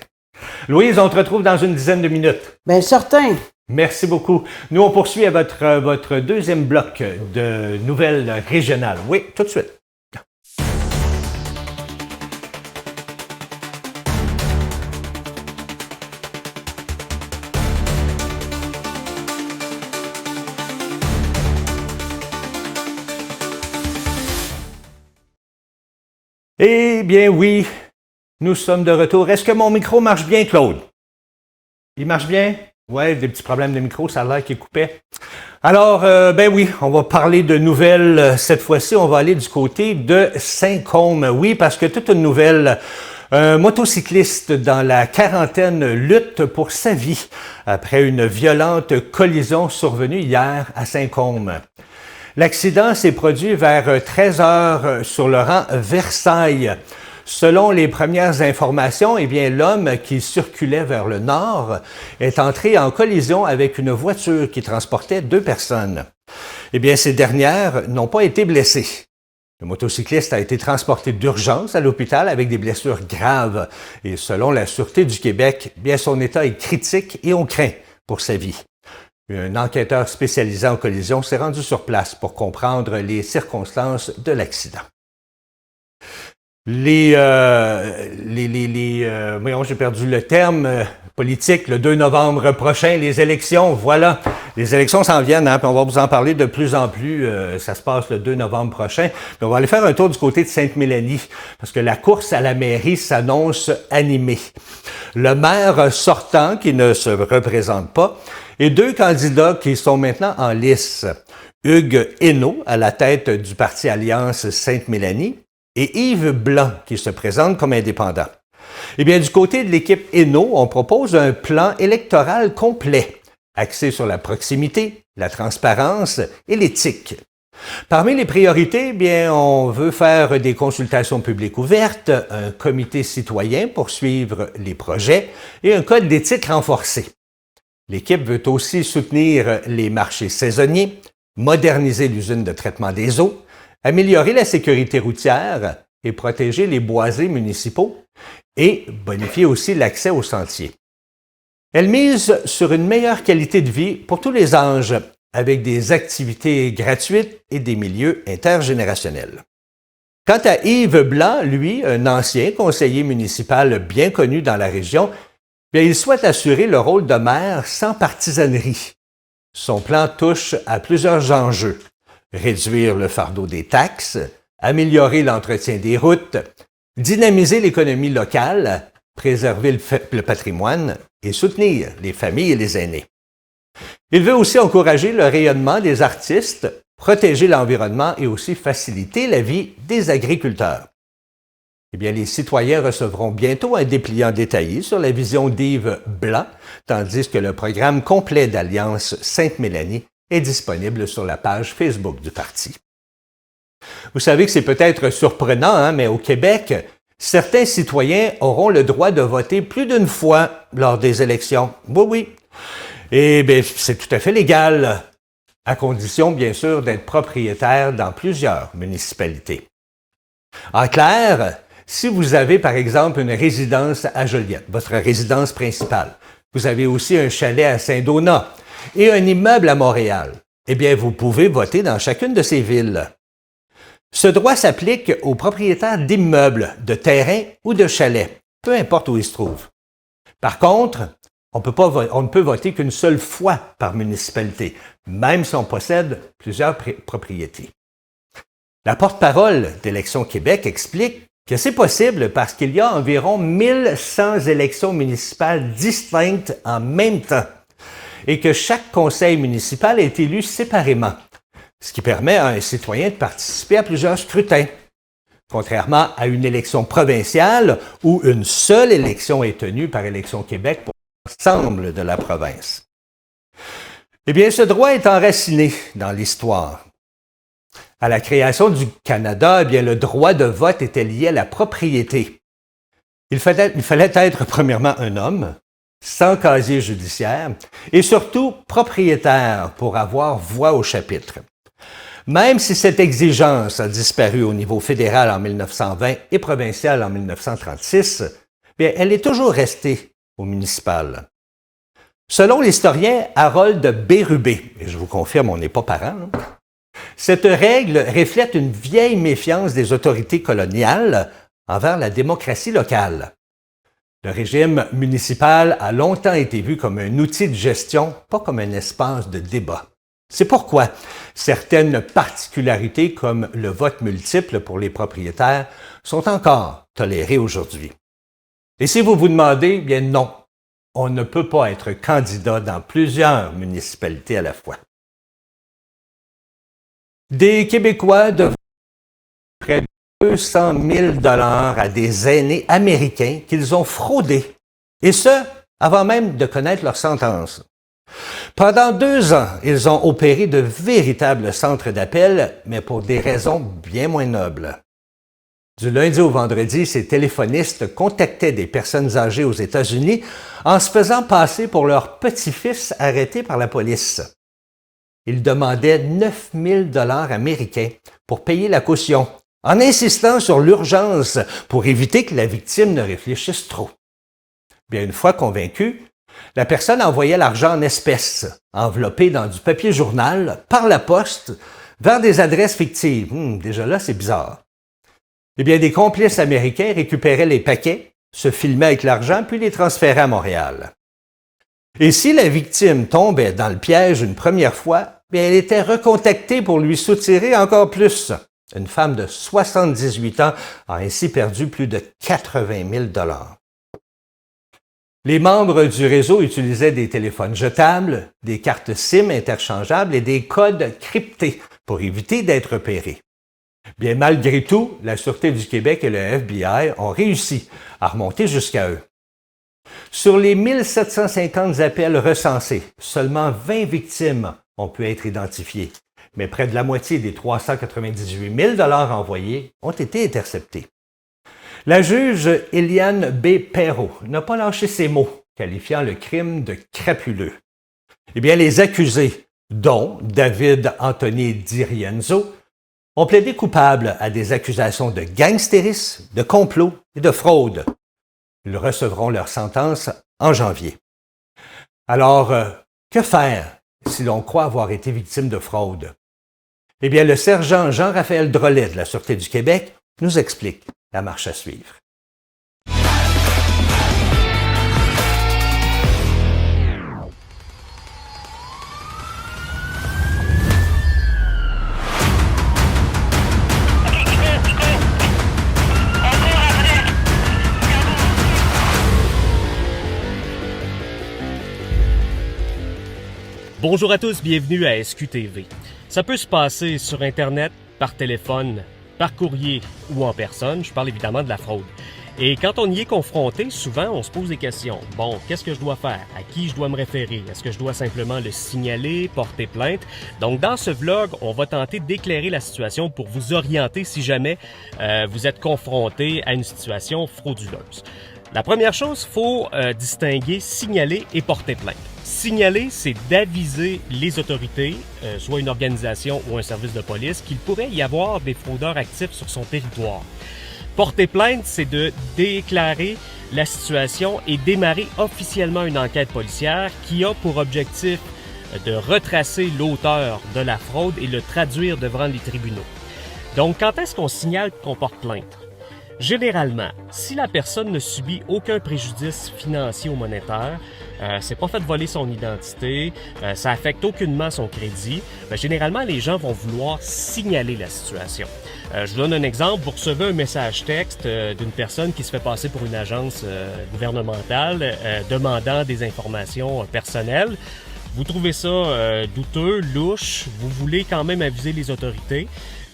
Louise, on te retrouve dans une dizaine de minutes. Bien, certain. Merci beaucoup. Nous, on poursuit à votre deuxième bloc de nouvelles régionales. Oui, tout de suite. Eh bien oui, nous sommes de retour. Est-ce que mon micro marche bien, Claude? Il marche bien? Ouais, des petits problèmes de micro, ça a l'air qu'il coupait. Alors, ben oui, on va parler de nouvelles. Cette fois-ci, on va aller du côté de Saint-Côme. Oui, parce que toute une nouvelle. Un motocycliste dans la quarantaine lutte pour sa vie après une violente collision survenue hier à Saint-Côme. L'accident s'est produit vers 13 heures sur le rang Versailles. Selon les premières informations, eh bien, l'homme qui circulait vers le nord est entré en collision avec une voiture qui transportait 2 personnes. Eh bien, ces dernières n'ont pas été blessées. Le motocycliste a été transporté d'urgence à l'hôpital avec des blessures graves et selon la Sûreté du Québec, bien, son état est critique et on craint pour sa vie. Un enquêteur spécialisé en collision s'est rendu sur place pour comprendre les circonstances de l'accident. Voyons, j'ai perdu le terme politique, le 2 novembre prochain, les élections, voilà. Les élections s'en viennent, hein, puis on va vous en parler de plus en plus. Ça se passe le 2 novembre prochain. Puis on va aller faire un tour du côté de Sainte-Mélanie, parce que la course à la mairie s'annonce animée. Le maire sortant, qui ne se représente pas, et 2 candidats qui sont maintenant en lice. Hugues Hainaut, à la tête du parti Alliance Sainte-Mélanie, et Yves Blanc, qui se présente comme indépendant. Eh bien, du côté de l'équipe Hainaut, on propose un plan électoral complet, axé sur la proximité, la transparence et l'éthique. Parmi les priorités, eh bien, on veut faire des consultations publiques ouvertes, un comité citoyen pour suivre les projets et un code d'éthique renforcé. L'équipe veut aussi soutenir les marchés saisonniers, moderniser l'usine de traitement des eaux, améliorer la sécurité routière et protéger les boisés municipaux et bonifier aussi l'accès aux sentiers. Elle mise sur une meilleure qualité de vie pour tous les âges, avec des activités gratuites et des milieux intergénérationnels. Quant à Yves Blanc, lui, un ancien conseiller municipal bien connu dans la région, bien, il souhaite assurer le rôle de maire sans partisanerie. Son plan touche à plusieurs enjeux. Réduire le fardeau des taxes, améliorer l'entretien des routes, dynamiser l'économie locale, préserver le patrimoine et soutenir les familles et les aînés. Il veut aussi encourager le rayonnement des artistes, protéger l'environnement et aussi faciliter la vie des agriculteurs. Eh bien, les citoyens recevront bientôt un dépliant détaillé sur la vision d'Yves Blanc, tandis que le programme complet d'Alliance Sainte-Mélanie est disponible sur la page Facebook du parti. Vous savez que c'est peut-être surprenant, hein, mais au Québec, certains citoyens auront le droit de voter plus d'une fois lors des élections. Oui, oui. Et bien, c'est tout à fait légal, à condition, bien sûr, d'être propriétaire dans plusieurs municipalités. En clair, si vous avez, par exemple, une résidence à Joliette, votre résidence principale, vous avez aussi un chalet à Saint-Donat et un immeuble à Montréal, eh bien, vous pouvez voter dans chacune de ces villes. Ce droit s'applique aux propriétaires d'immeubles, de terrains ou de chalets, peu importe où ils se trouvent. Par contre, on ne peut voter qu'une seule fois par municipalité, même si on possède plusieurs propriétés. La porte-parole d'Élections Québec explique que c'est possible parce qu'il y a environ 1100 élections municipales distinctes en même temps et que chaque conseil municipal est élu séparément, ce qui permet à un citoyen de participer à plusieurs scrutins, contrairement à une élection provinciale où une seule élection est tenue par Élections Québec pour l'ensemble de la province. Eh bien, ce droit est enraciné dans l'histoire. À la création du Canada, eh bien, le droit de vote était lié à la propriété. Il fallait être premièrement un homme, sans casier judiciaire, et surtout propriétaire pour avoir voix au chapitre. Même si cette exigence a disparu au niveau fédéral en 1920 et provincial en 1936, bien, elle est toujours restée au municipal. Selon l'historien Harold Bérubé, et je vous confirme, on n'est pas parents, cette règle reflète une vieille méfiance des autorités coloniales envers la démocratie locale. Le régime municipal a longtemps été vu comme un outil de gestion, pas comme un espace de débat. C'est pourquoi certaines particularités comme le vote multiple pour les propriétaires sont encore tolérées aujourd'hui. Et si vous vous demandez, bien non, on ne peut pas être candidat dans plusieurs municipalités à la fois. Des Québécois devront près de 200 000 $ à des aînés américains qu'ils ont fraudés, et ce, avant même de connaître leur sentence. Pendant 2 ans, ils ont opéré de véritables centres d'appel, mais pour des raisons bien moins nobles. Du lundi au vendredi, ces téléphonistes contactaient des personnes âgées aux États-Unis en se faisant passer pour leur petit-fils arrêté par la police. Ils demandaient 9 000 $ américains pour payer la caution, en insistant sur l'urgence pour éviter que la victime ne réfléchisse trop. Bien, une fois convaincue, la personne envoyait l'argent en espèces, enveloppé dans du papier journal, par la poste, vers des adresses fictives. Déjà là, c'est bizarre. Eh bien, des complices américains récupéraient les paquets, se filmaient avec l'argent, puis les transféraient à Montréal. Et si la victime tombait dans le piège une première fois, bien, elle était recontactée pour lui soutirer encore plus. Une femme de 78 ans a ainsi perdu plus de 80 000 $. Les membres du réseau utilisaient des téléphones jetables, des cartes SIM interchangeables et des codes cryptés pour éviter d'être repérés. Bien, malgré tout, la Sûreté du Québec et le FBI ont réussi à remonter jusqu'à eux. Sur les 1750 appels recensés, seulement 20 victimes ont pu être identifiées, mais près de la moitié des 398 000 $ envoyés ont été interceptés. La juge Eliane B. Perrault n'a pas lâché ses mots, qualifiant le crime de crapuleux. Eh bien, les accusés, dont David Anthony Di Rienzo, ont plaidé coupables à des accusations de gangstérisme, de complot et de fraude. Ils recevront leur sentence en janvier. Alors, que faire si l'on croit avoir été victime de fraude? Eh bien, le sergent Jean-Raphaël Drolet de la Sûreté du Québec nous explique la marche à suivre. Bonjour à tous, bienvenue à SQTV. Ça peut se passer sur Internet, par téléphone, par courrier ou en personne. Je parle évidemment de la fraude. Et quand on y est confronté, souvent on se pose des questions. Bon, qu'est-ce que je dois faire? À qui je dois me référer? Est-ce que je dois simplement le signaler, porter plainte? Donc dans ce vlog, on va tenter d'éclairer la situation pour vous orienter si jamais vous êtes confronté à une situation frauduleuse. La première chose, il faut distinguer signaler et porter plainte. Signaler, c'est d'aviser les autorités, soit une organisation ou un service de police, qu'il pourrait y avoir des fraudeurs actifs sur son territoire. Porter plainte, c'est de déclarer la situation et démarrer officiellement une enquête policière qui a pour objectif de retracer l'auteur de la fraude et le traduire devant les tribunaux. Donc, quand est-ce qu'on signale qu'on porte plainte? Généralement, si la personne ne subit aucun préjudice financier ou monétaire, c'est pas fait voler son identité, ça affecte aucunement son crédit, généralement les gens vont vouloir signaler la situation. Je vous donne un exemple, vous recevez un message texte d'une personne qui se fait passer pour une agence gouvernementale demandant des informations personnelles. Vous trouvez ça douteux, louche, vous voulez quand même aviser les autorités.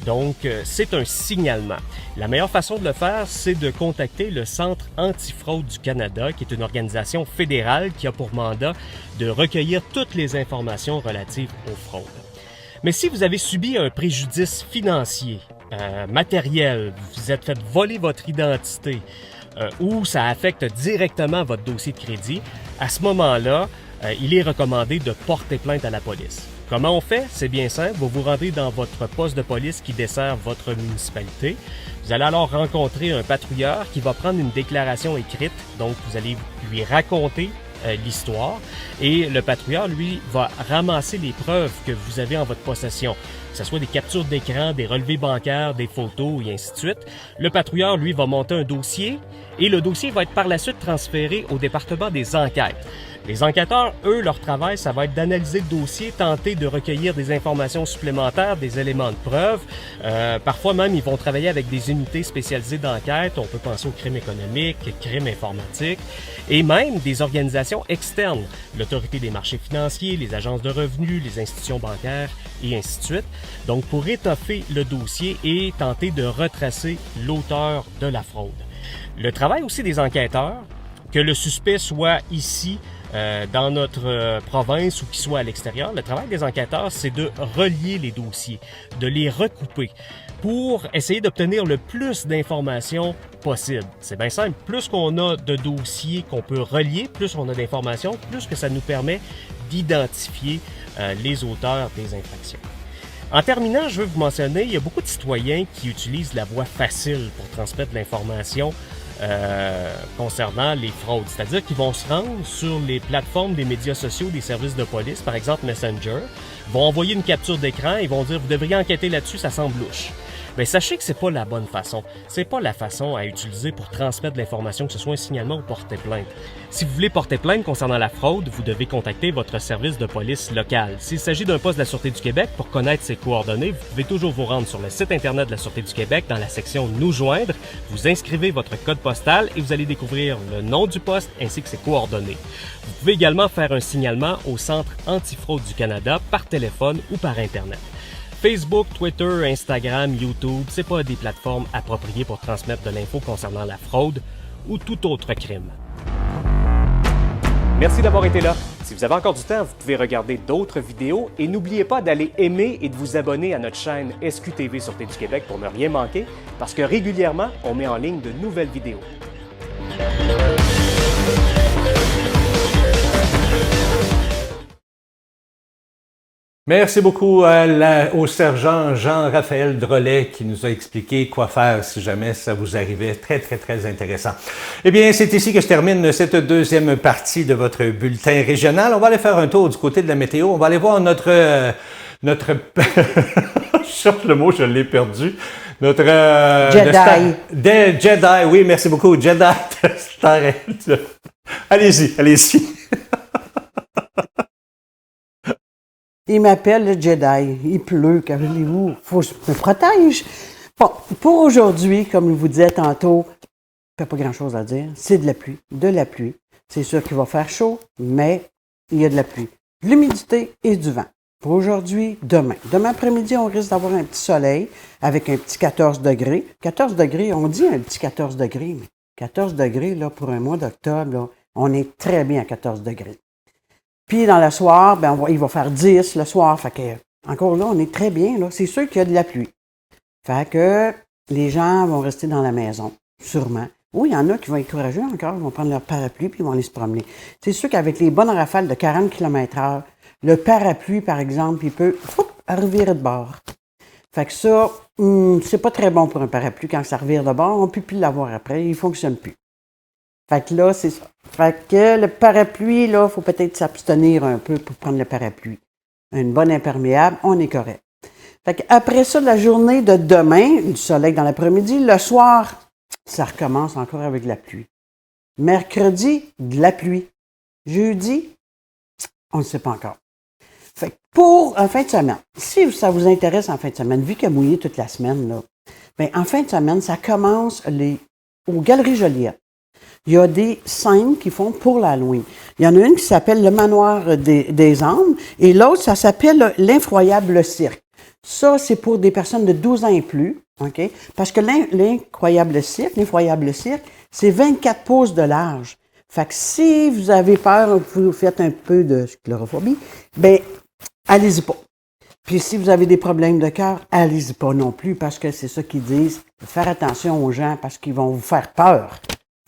Donc, c'est un signalement. La meilleure façon de le faire, c'est de contacter le Centre antifraude du Canada, qui est une organisation fédérale qui a pour mandat de recueillir toutes les informations relatives aux fraudes. Mais si vous avez subi un préjudice financier, matériel, vous vous êtes fait voler votre identité ou ça affecte directement votre dossier de crédit, à ce moment-là, il est recommandé de porter plainte à la police. Comment on fait? C'est bien simple. Vous vous rendez dans votre poste de police qui dessert votre municipalité. Vous allez alors rencontrer un patrouilleur qui va prendre une déclaration écrite. Donc, vous allez lui raconter l'histoire et le patrouilleur, lui, va ramasser les preuves que vous avez en votre possession. que ce soit des captures d'écran, des relevés bancaires, des photos et ainsi de suite. Le patrouilleur, lui, va monter un dossier et le dossier va être par la suite transféré au département des enquêtes. Les enquêteurs, eux, leur travail, ça va être d'analyser le dossier, tenter de recueillir des informations supplémentaires, des éléments de preuve. Parfois même, ils vont travailler avec des unités spécialisées d'enquête. On peut penser au crime économique, crime informatique, et même des organisations externes, l'Autorité des marchés financiers, les agences de revenus, les institutions bancaires, et ainsi de suite. Donc, pour étoffer le dossier et tenter de retracer l'auteur de la fraude. Le travail aussi des enquêteurs, que le suspect soit ici, dans notre province ou qu'il soit à l'extérieur, le travail des enquêteurs, c'est de relier les dossiers, de les recouper pour essayer d'obtenir le plus d'informations possible. C'est bien simple. Plus qu'on a de dossiers qu'on peut relier, plus on a d'informations, plus que ça nous permet d'identifier les auteurs des infractions. En terminant, je veux vous mentionner, il y a beaucoup de citoyens qui utilisent la voie facile pour transmettre l'information concernant les fraudes. C'est-à-dire qu'ils vont se rendre sur les plateformes des médias sociaux des services de police, par exemple Messenger, vont envoyer une capture d'écran et vont dire « Vous devriez enquêter là-dessus, ça semble louche ». Bien, sachez que c'est pas la bonne façon. C'est pas la façon à utiliser pour transmettre l'information, que ce soit un signalement ou porter plainte. Si vous voulez porter plainte concernant la fraude, vous devez contacter votre service de police local. S'il s'agit d'un poste de la Sûreté du Québec, pour connaître ses coordonnées, vous pouvez toujours vous rendre sur le site Internet de la Sûreté du Québec dans la section « Nous joindre ». Vous inscrivez votre code postal et vous allez découvrir le nom du poste ainsi que ses coordonnées. Vous pouvez également faire un signalement au Centre antifraude du Canada par téléphone ou par Internet. Facebook, Twitter, Instagram, YouTube, c'est pas des plateformes appropriées pour transmettre de l'info concernant la fraude ou tout autre crime. Merci d'avoir été là. Si vous avez encore du temps, vous pouvez regarder d'autres vidéos et n'oubliez pas d'aller aimer et de vous abonner à notre chaîne SQTV Sûreté du Québec pour ne rien manquer, parce que régulièrement, on met en ligne de nouvelles vidéos. Merci beaucoup au sergent Jean-Raphaël Drolet qui nous a expliqué quoi faire si jamais ça vous arrivait. Très, très, très intéressant. Eh bien, c'est ici que je termine cette deuxième partie de votre bulletin régional. On va aller faire un tour du côté de la météo. On va aller voir notre je cherche le mot, je l'ai perdu. Notre Jedi. Jedi, oui, merci beaucoup. Jedi. Allez-y, allez-y. Il m'appelle le Jedi. Il pleut, car voulez-vous, faut que je me protège. Bon, pour aujourd'hui, comme je vous disais tantôt, il n'y a pas grand-chose à dire. C'est de la pluie. De la pluie. C'est sûr qu'il va faire chaud, mais il y a de la pluie. De l'humidité et du vent. Pour aujourd'hui, demain. Demain après-midi, on risque d'avoir un petit soleil avec un petit 14 degrés. 14 degrés, on dit un petit 14 degrés, mais 14 degrés, là, pour un mois d'octobre, là, on est très bien à 14 degrés. Puis dans le soir, ben il va faire 10 le soir. Fait que, encore là, on est très bien. Là. C'est sûr qu'il y a de la pluie. Fait que les gens vont rester dans la maison, sûrement. Oui, il y en a qui vont être courageux encore, ils vont prendre leur parapluie puis ils vont aller se promener. C'est sûr qu'avec les bonnes rafales de 40 km/h, le parapluie, par exemple, il peut revirer de bord. Fait que ça, c'est pas très bon pour un parapluie. Quand ça revire de bord, on ne peut plus l'avoir après, il ne fonctionne plus. Fait que là, c'est ça. Fait que le parapluie, là, il faut peut-être s'abstenir un peu pour prendre le parapluie. Une bonne imperméable, on est correct. Fait que après ça, la journée de demain, du soleil dans l'après-midi, le soir, ça recommence encore avec la pluie. Mercredi, de la pluie. Jeudi, on ne sait pas encore. Fait que pour en fin de semaine, si ça vous intéresse en fin de semaine, vu qu'il a mouillé toute la semaine, là, bien, en fin de semaine, ça commence aux Galeries Joliette. Il y a des scènes qui font pour l'Halloween. Il y en a une qui s'appelle Le Manoir des Andes et l'autre, ça s'appelle l'Infroyable Cirque. Ça, c'est pour des personnes de 12 ans et plus, OK? Parce que l'Infroyable Cirque, c'est 24 pouces de large. Fait que si vous avez peur, vous faites un peu de sclérophobie, bien, allez-y pas. Puis si vous avez des problèmes de cœur, allez-y pas non plus, parce que c'est ça qu'ils disent. Faire attention aux gens parce qu'ils vont vous faire peur.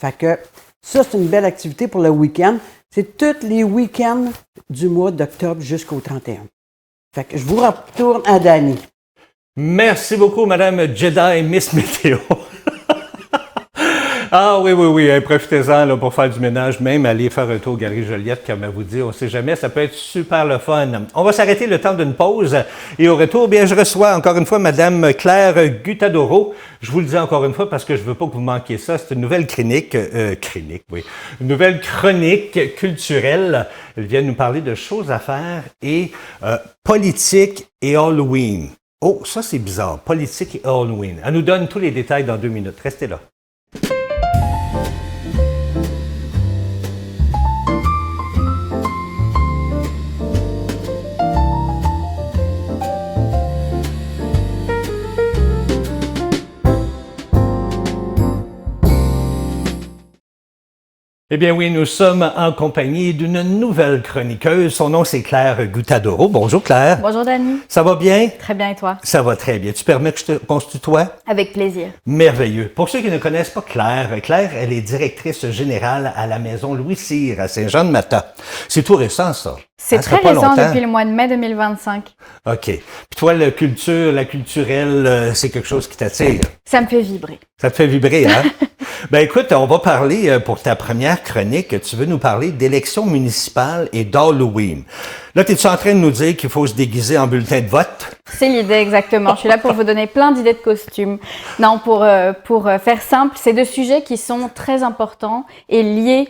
Fait que ça, c'est une belle activité pour le week-end. C'est tous les week-ends du mois d'octobre jusqu'au 31. Fait que je vous retourne à Dani. Merci beaucoup, Madame Jedi Miss Météo. Ah oui, oui, oui, profitez-en là, pour faire du ménage, même aller faire un tour aux Galeries Joliette, comme elle vous dit, on ne sait jamais, ça peut être super le fun. On va s'arrêter le temps d'une pause et au retour, bien, je reçois encore une fois Madame Claire Gutadoro. Je vous le dis encore une fois parce que je veux pas que vous manquiez ça, c'est une nouvelle une nouvelle chronique culturelle. Elle vient nous parler de choses à faire et politique et Halloween. Oh, ça c'est bizarre, politique et Halloween. Elle nous donne tous les détails dans 2 minutes. Restez là. Eh bien oui, nous sommes en compagnie d'une nouvelle chroniqueuse. Son nom, c'est Claire Gutadoro. Bonjour Claire. Bonjour Dani. Ça va bien? Très bien et toi? Ça va très bien. Tu permets qu'on se tutoie? Avec plaisir. Merveilleux. Pour ceux qui ne connaissent pas Claire, elle est directrice générale à la Maison Louis Cyr à Saint-Jean-de-Matha. C'est tout récent, ça. C'est très récent depuis le mois de mai 2025. OK. Puis toi, la culturelle, c'est quelque chose qui t'attire? Ça me fait vibrer. Ça te fait vibrer, hein? Ben écoute, on va parler, pour ta première chronique, tu veux nous parler d'élections municipales et d'Halloween. Là, es-tu en train de nous dire qu'il faut se déguiser en bulletin de vote? C'est l'idée, exactement. Je suis là pour vous donner plein d'idées de costumes. Non, pour faire simple, c'est 2 sujets qui sont très importants et liés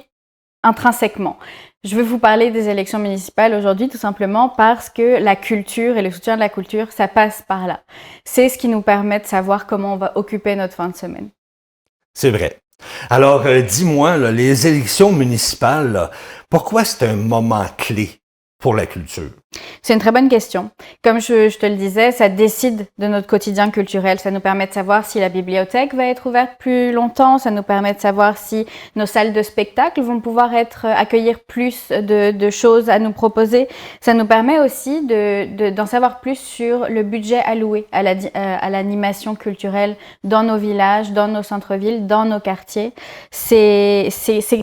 intrinsèquement. Je vais vous parler des élections municipales aujourd'hui tout simplement parce que la culture et le soutien de la culture, ça passe par là. C'est ce qui nous permet de savoir comment on va occuper notre fin de semaine. C'est vrai. Alors, dis-moi, là, les élections municipales, là, pourquoi c'est un moment clé pour la culture? C'est une très bonne question. Comme je te le disais, ça décide de notre quotidien culturel. Ça nous permet de savoir si la bibliothèque va être ouverte plus longtemps. Ça nous permet de savoir si nos salles de spectacle vont pouvoir accueillir plus de choses à nous proposer. Ça nous permet aussi d'en savoir plus sur le budget alloué à l'animation culturelle dans nos villages, dans nos centres-villes, dans nos quartiers. C'est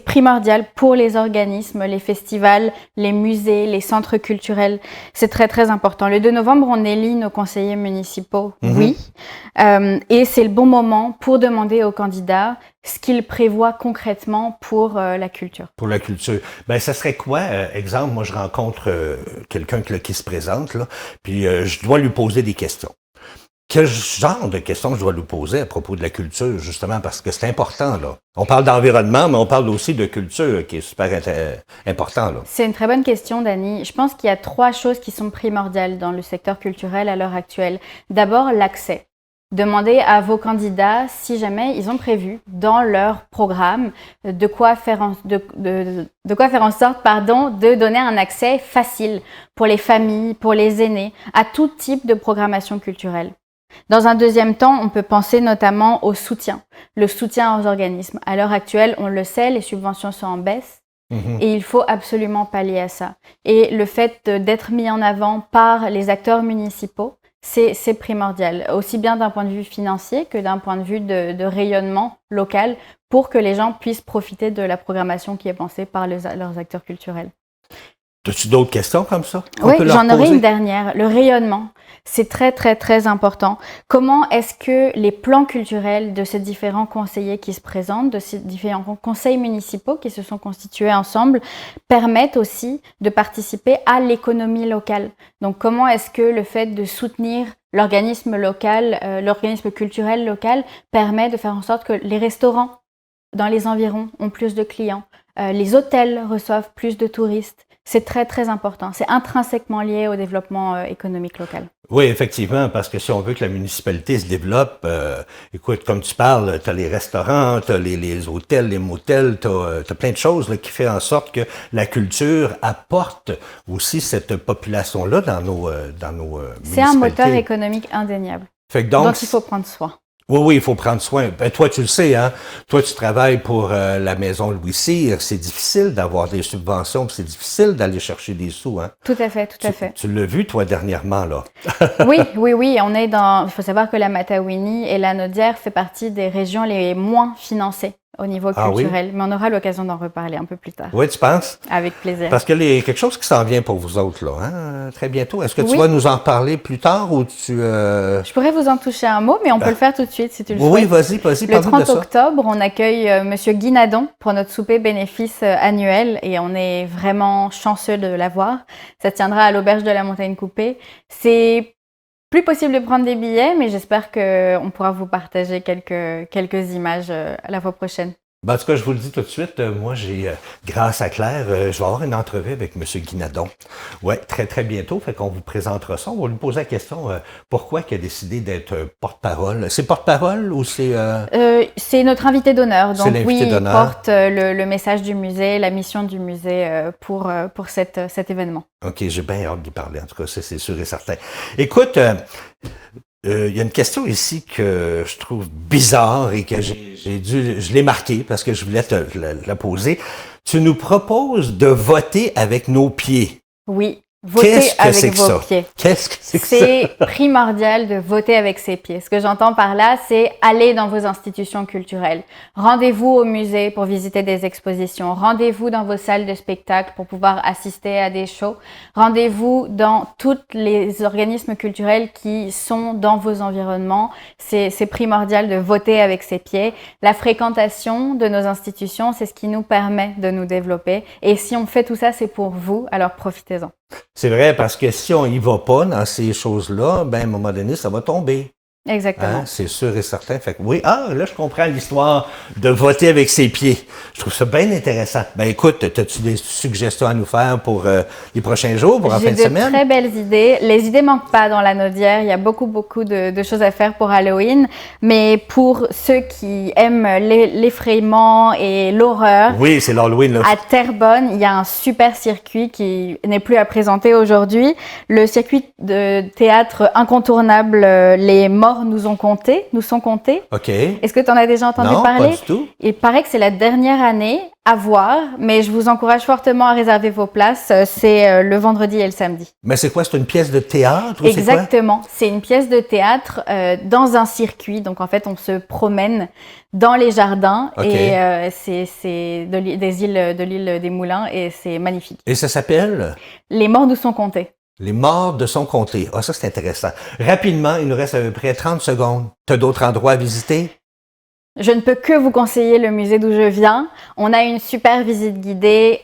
primordial pour les organismes, les festivals, les musées, les centres culturels. C'est très, très important. Le 2 novembre, on élit nos conseillers municipaux, oui. Et c'est le bon moment pour demander aux candidats ce qu'ils prévoient concrètement pour la culture. Pour la culture. Ben, ça serait quoi? Exemple, moi, je rencontre quelqu'un qui se présente, là, puis je dois lui poser des questions. Quel genre de questions je dois lui poser à propos de la culture, justement, parce que c'est important, là. On parle d'environnement, mais on parle aussi de culture, qui est super important, là. C'est une très bonne question, Dani. Je pense qu'il y a 3 choses qui sont primordiales dans le secteur culturel à l'heure actuelle. D'abord, l'accès. Demandez à vos candidats si jamais ils ont prévu dans leur programme de quoi faire en sorte, de donner un accès facile pour les familles, pour les aînés, à tout type de programmation culturelle. Dans un deuxième temps, on peut penser notamment au soutien, le soutien aux organismes. À l'heure actuelle, on le sait, les subventions sont en baisse et il faut absolument pallier à ça. Et le fait d'être mis en avant par les acteurs municipaux, c'est primordial, aussi bien d'un point de vue financier que d'un point de vue de rayonnement local pour que les gens puissent profiter de la programmation qui est pensée par leurs acteurs culturels. As-tu d'autres questions comme ça? Oui, j'en aurai une dernière. Le rayonnement, c'est très, très, très important. Comment est-ce que les plans culturels de ces différents conseillers qui se présentent, de ces différents conseils municipaux qui se sont constitués ensemble, permettent aussi de participer à l'économie locale? Donc, comment est-ce que le fait de soutenir l'organisme local, l'organisme culturel local, permet de faire en sorte que les restaurants dans les environs ont plus de clients, les hôtels reçoivent plus de touristes? C'est très, très important. C'est intrinsèquement lié au développement économique local. Oui, effectivement, parce que si on veut que la municipalité se développe, écoute, comme tu parles, tu as les restaurants, tu as les hôtels, les motels, tu as plein de choses là, qui font en sorte que la culture apporte aussi cette population-là dans nos municipalités. C'est un moteur économique indéniable. Fait que donc il faut prendre soin. Oui, il faut prendre soin. Ben, toi, tu le sais, hein. Toi, tu travailles pour la Maison Louis Cyr. C'est difficile d'avoir des subventions, puis c'est difficile d'aller chercher des sous, hein. Tout à fait, tout à fait. Tu l'as vu, toi, dernièrement, là. Oui. On est il faut savoir que la Matawini et la Naudière fait partie des régions les moins financées au niveau culturel. Mais on aura l'occasion d'en reparler un peu plus tard. Oui, tu penses? Avec plaisir. Parce qu'il y a quelque chose qui s'en vient pour vous autres, là, hein, très bientôt. Est-ce que tu Oui. vas nous en parler plus tard ou tu... Je pourrais vous en toucher un mot, mais on peut le faire tout de suite si tu le souhaites. Oui, vas-y, Le parle-nous 30 de ça. octobre, on accueille Monsieur Guy Nadon pour notre souper bénéfice annuel et on est vraiment chanceux de l'avoir. Ça tiendra à l'Auberge de la Montagne Coupée. C'est plus possible de prendre des billets, mais j'espère qu'on pourra vous partager quelques images la fois prochaine. Ben, en tout cas, je vous le dis tout de suite, moi, grâce à Claire, je vais avoir une entrevue avec M. Guinadon. Oui, très, très bientôt. Fait qu'on vous présentera ça. On va lui poser la question, pourquoi il a décidé d'être porte-parole? C'est porte-parole ou c'est... C'est notre invité d'honneur. C'est Donc l'invité oui, il d'honneur. porte le message du musée, la mission du musée pour cet événement. OK, j'ai bien hâte d'y parler. En tout cas, ça, c'est sûr et certain. Écoute, il y a une question ici que je trouve bizarre et que je l'ai marquée parce que je voulais te la poser. Tu nous proposes de voter avec nos pieds. Oui, votez Qu'est-ce que c'est avec que vos ça? pieds. Qu'est-ce que c'est que ça? C'est primordial de voter avec ses pieds. Ce que j'entends par là, c'est aller dans vos institutions culturelles. Rendez-vous au musée pour visiter des expositions. Rendez-vous dans vos salles de spectacle pour pouvoir assister à des shows. Rendez-vous dans tous les organismes culturels qui sont dans vos environnements. C'est primordial de voter avec ses pieds. La fréquentation de nos institutions, c'est ce qui nous permet de nous développer. Et si on fait tout ça, c'est pour vous, alors profitez-en. C'est vrai, parce que si on y va pas dans ces choses-là, ben, à un moment donné, ça va tomber. Exactement. Hein? C'est sûr et certain. Fait que oui, là, je comprends l'histoire de voter avec ses pieds. Je trouve ça bien intéressant. Ben, écoute, as-tu des suggestions à nous faire pour les prochains jours, pour la fin de J'ai de semaine? très belles idées. Les idées manquent pas dans la Naudière. Il y a beaucoup de choses à faire pour Halloween. Mais pour ceux qui aiment l'effrayement et l'horreur, Oui, c'est l'Halloween, là. à Terrebonne, il y a un super circuit qui n'est plus à présenter aujourd'hui. Le circuit de théâtre incontournable, Les Morts nous sont comptés. OK. Est-ce que tu en as déjà entendu Non, parler? pas du tout. Il paraît que c'est la dernière année à voir, mais je vous encourage fortement à réserver vos places. C'est le vendredi et le samedi. Mais c'est quoi? C'est une pièce de théâtre ou c'est quoi? Exactement. C'est une pièce de théâtre dans un circuit. Donc, en fait, on se promène dans les jardins OK. et c'est des îles de l'île des Moulins et c'est magnifique. Et ça s'appelle? Les morts nous sont comptés. Les morts de son comté. Ah, ça, c'est intéressant. Rapidement, il nous reste à peu près 30 secondes. Tu as d'autres endroits à visiter? Je ne peux que vous conseiller le musée d'où je viens. On a une super visite guidée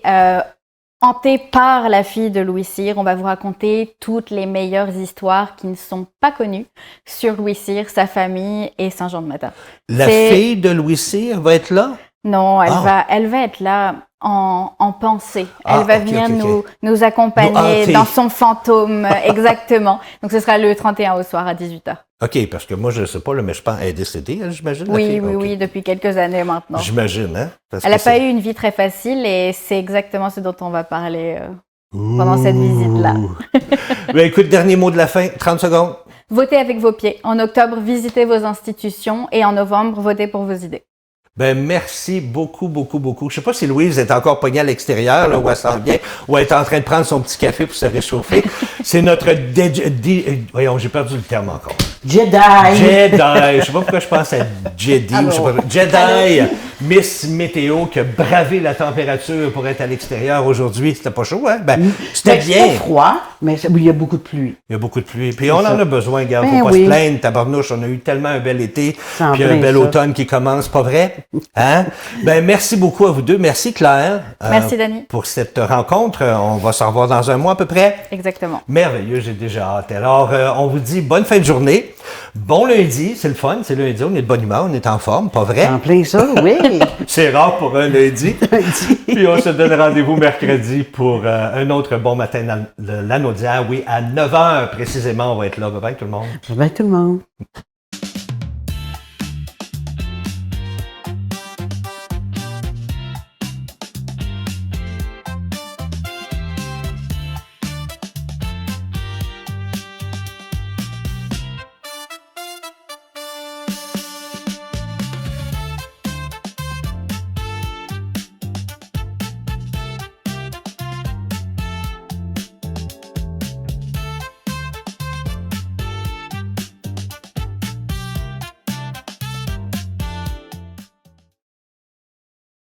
hantée par la fille de Louis Cyr. On va vous raconter toutes les meilleures histoires qui ne sont pas connues sur Louis Cyr, sa famille et Saint-Jean-de-Matin. La C'est- fille de Louis Cyr va être là? Non, Ah. elle va être là en pensée. Ah, Elle va ok, venir ok, ok. nous accompagner Nous hanter. dans son fantôme, exactement. Donc ce sera le 31 au soir à 18h. OK, parce que moi, je ne sais pas, là, mais je pense qu'elle est décédée, elle, j'imagine. la Oui, fille? oui, OK. oui, depuis quelques années maintenant. J'imagine, hein? Parce Elle que n'a pas c'est- eu une vie très facile et c'est exactement ce dont on va parler pendant cette visite-là. Ouh. Ben, écoute, dernier mot de la fin, 30 secondes. Votez avec vos pieds. En octobre, visitez vos institutions et en novembre, votez pour vos idées. Ben, merci beaucoup, beaucoup, beaucoup. Je sais pas si Louise est encore pognée à l'extérieur, là, où elle s'en vient, ou elle est en train de prendre son petit café pour se réchauffer. C'est notre voyons, j'ai perdu le terme encore. Jedi! Jedi. Je sais pas pourquoi je pense à Jedi. Allô. Je sais pas. Jedi, Miss Météo, qui a bravé la température pour être à l'extérieur aujourd'hui. C'était pas chaud, hein? Ben, c'était Ben, bien. C'était froid, mais il y a beaucoup de pluie. Il y a beaucoup de pluie. Puis on en ça. a besoin, regarde. Ben Faut pas oui. se plaindre, tabarnouche. On a eu tellement un bel été. C'est en Puis un plein bel ça. automne qui commence, pas vrai? Hein? Ben, merci beaucoup à vous deux. Merci, Claire. Merci, Dani. Pour cette rencontre. On va se revoir dans un mois à peu près. Exactement. Merveilleux, j'ai déjà hâte. Alors, on vous dit bonne fin de journée. Bon lundi, c'est le fun, c'est lundi, on est de bonne humeur, on est en forme, pas vrai? En plein ça, oui. C'est rare pour un lundi. Puis on se donne rendez-vous mercredi pour un autre bon matin dans la Naudière. Oui, à 9h précisément, on va être là. Bye bye tout le monde. Bye tout le monde.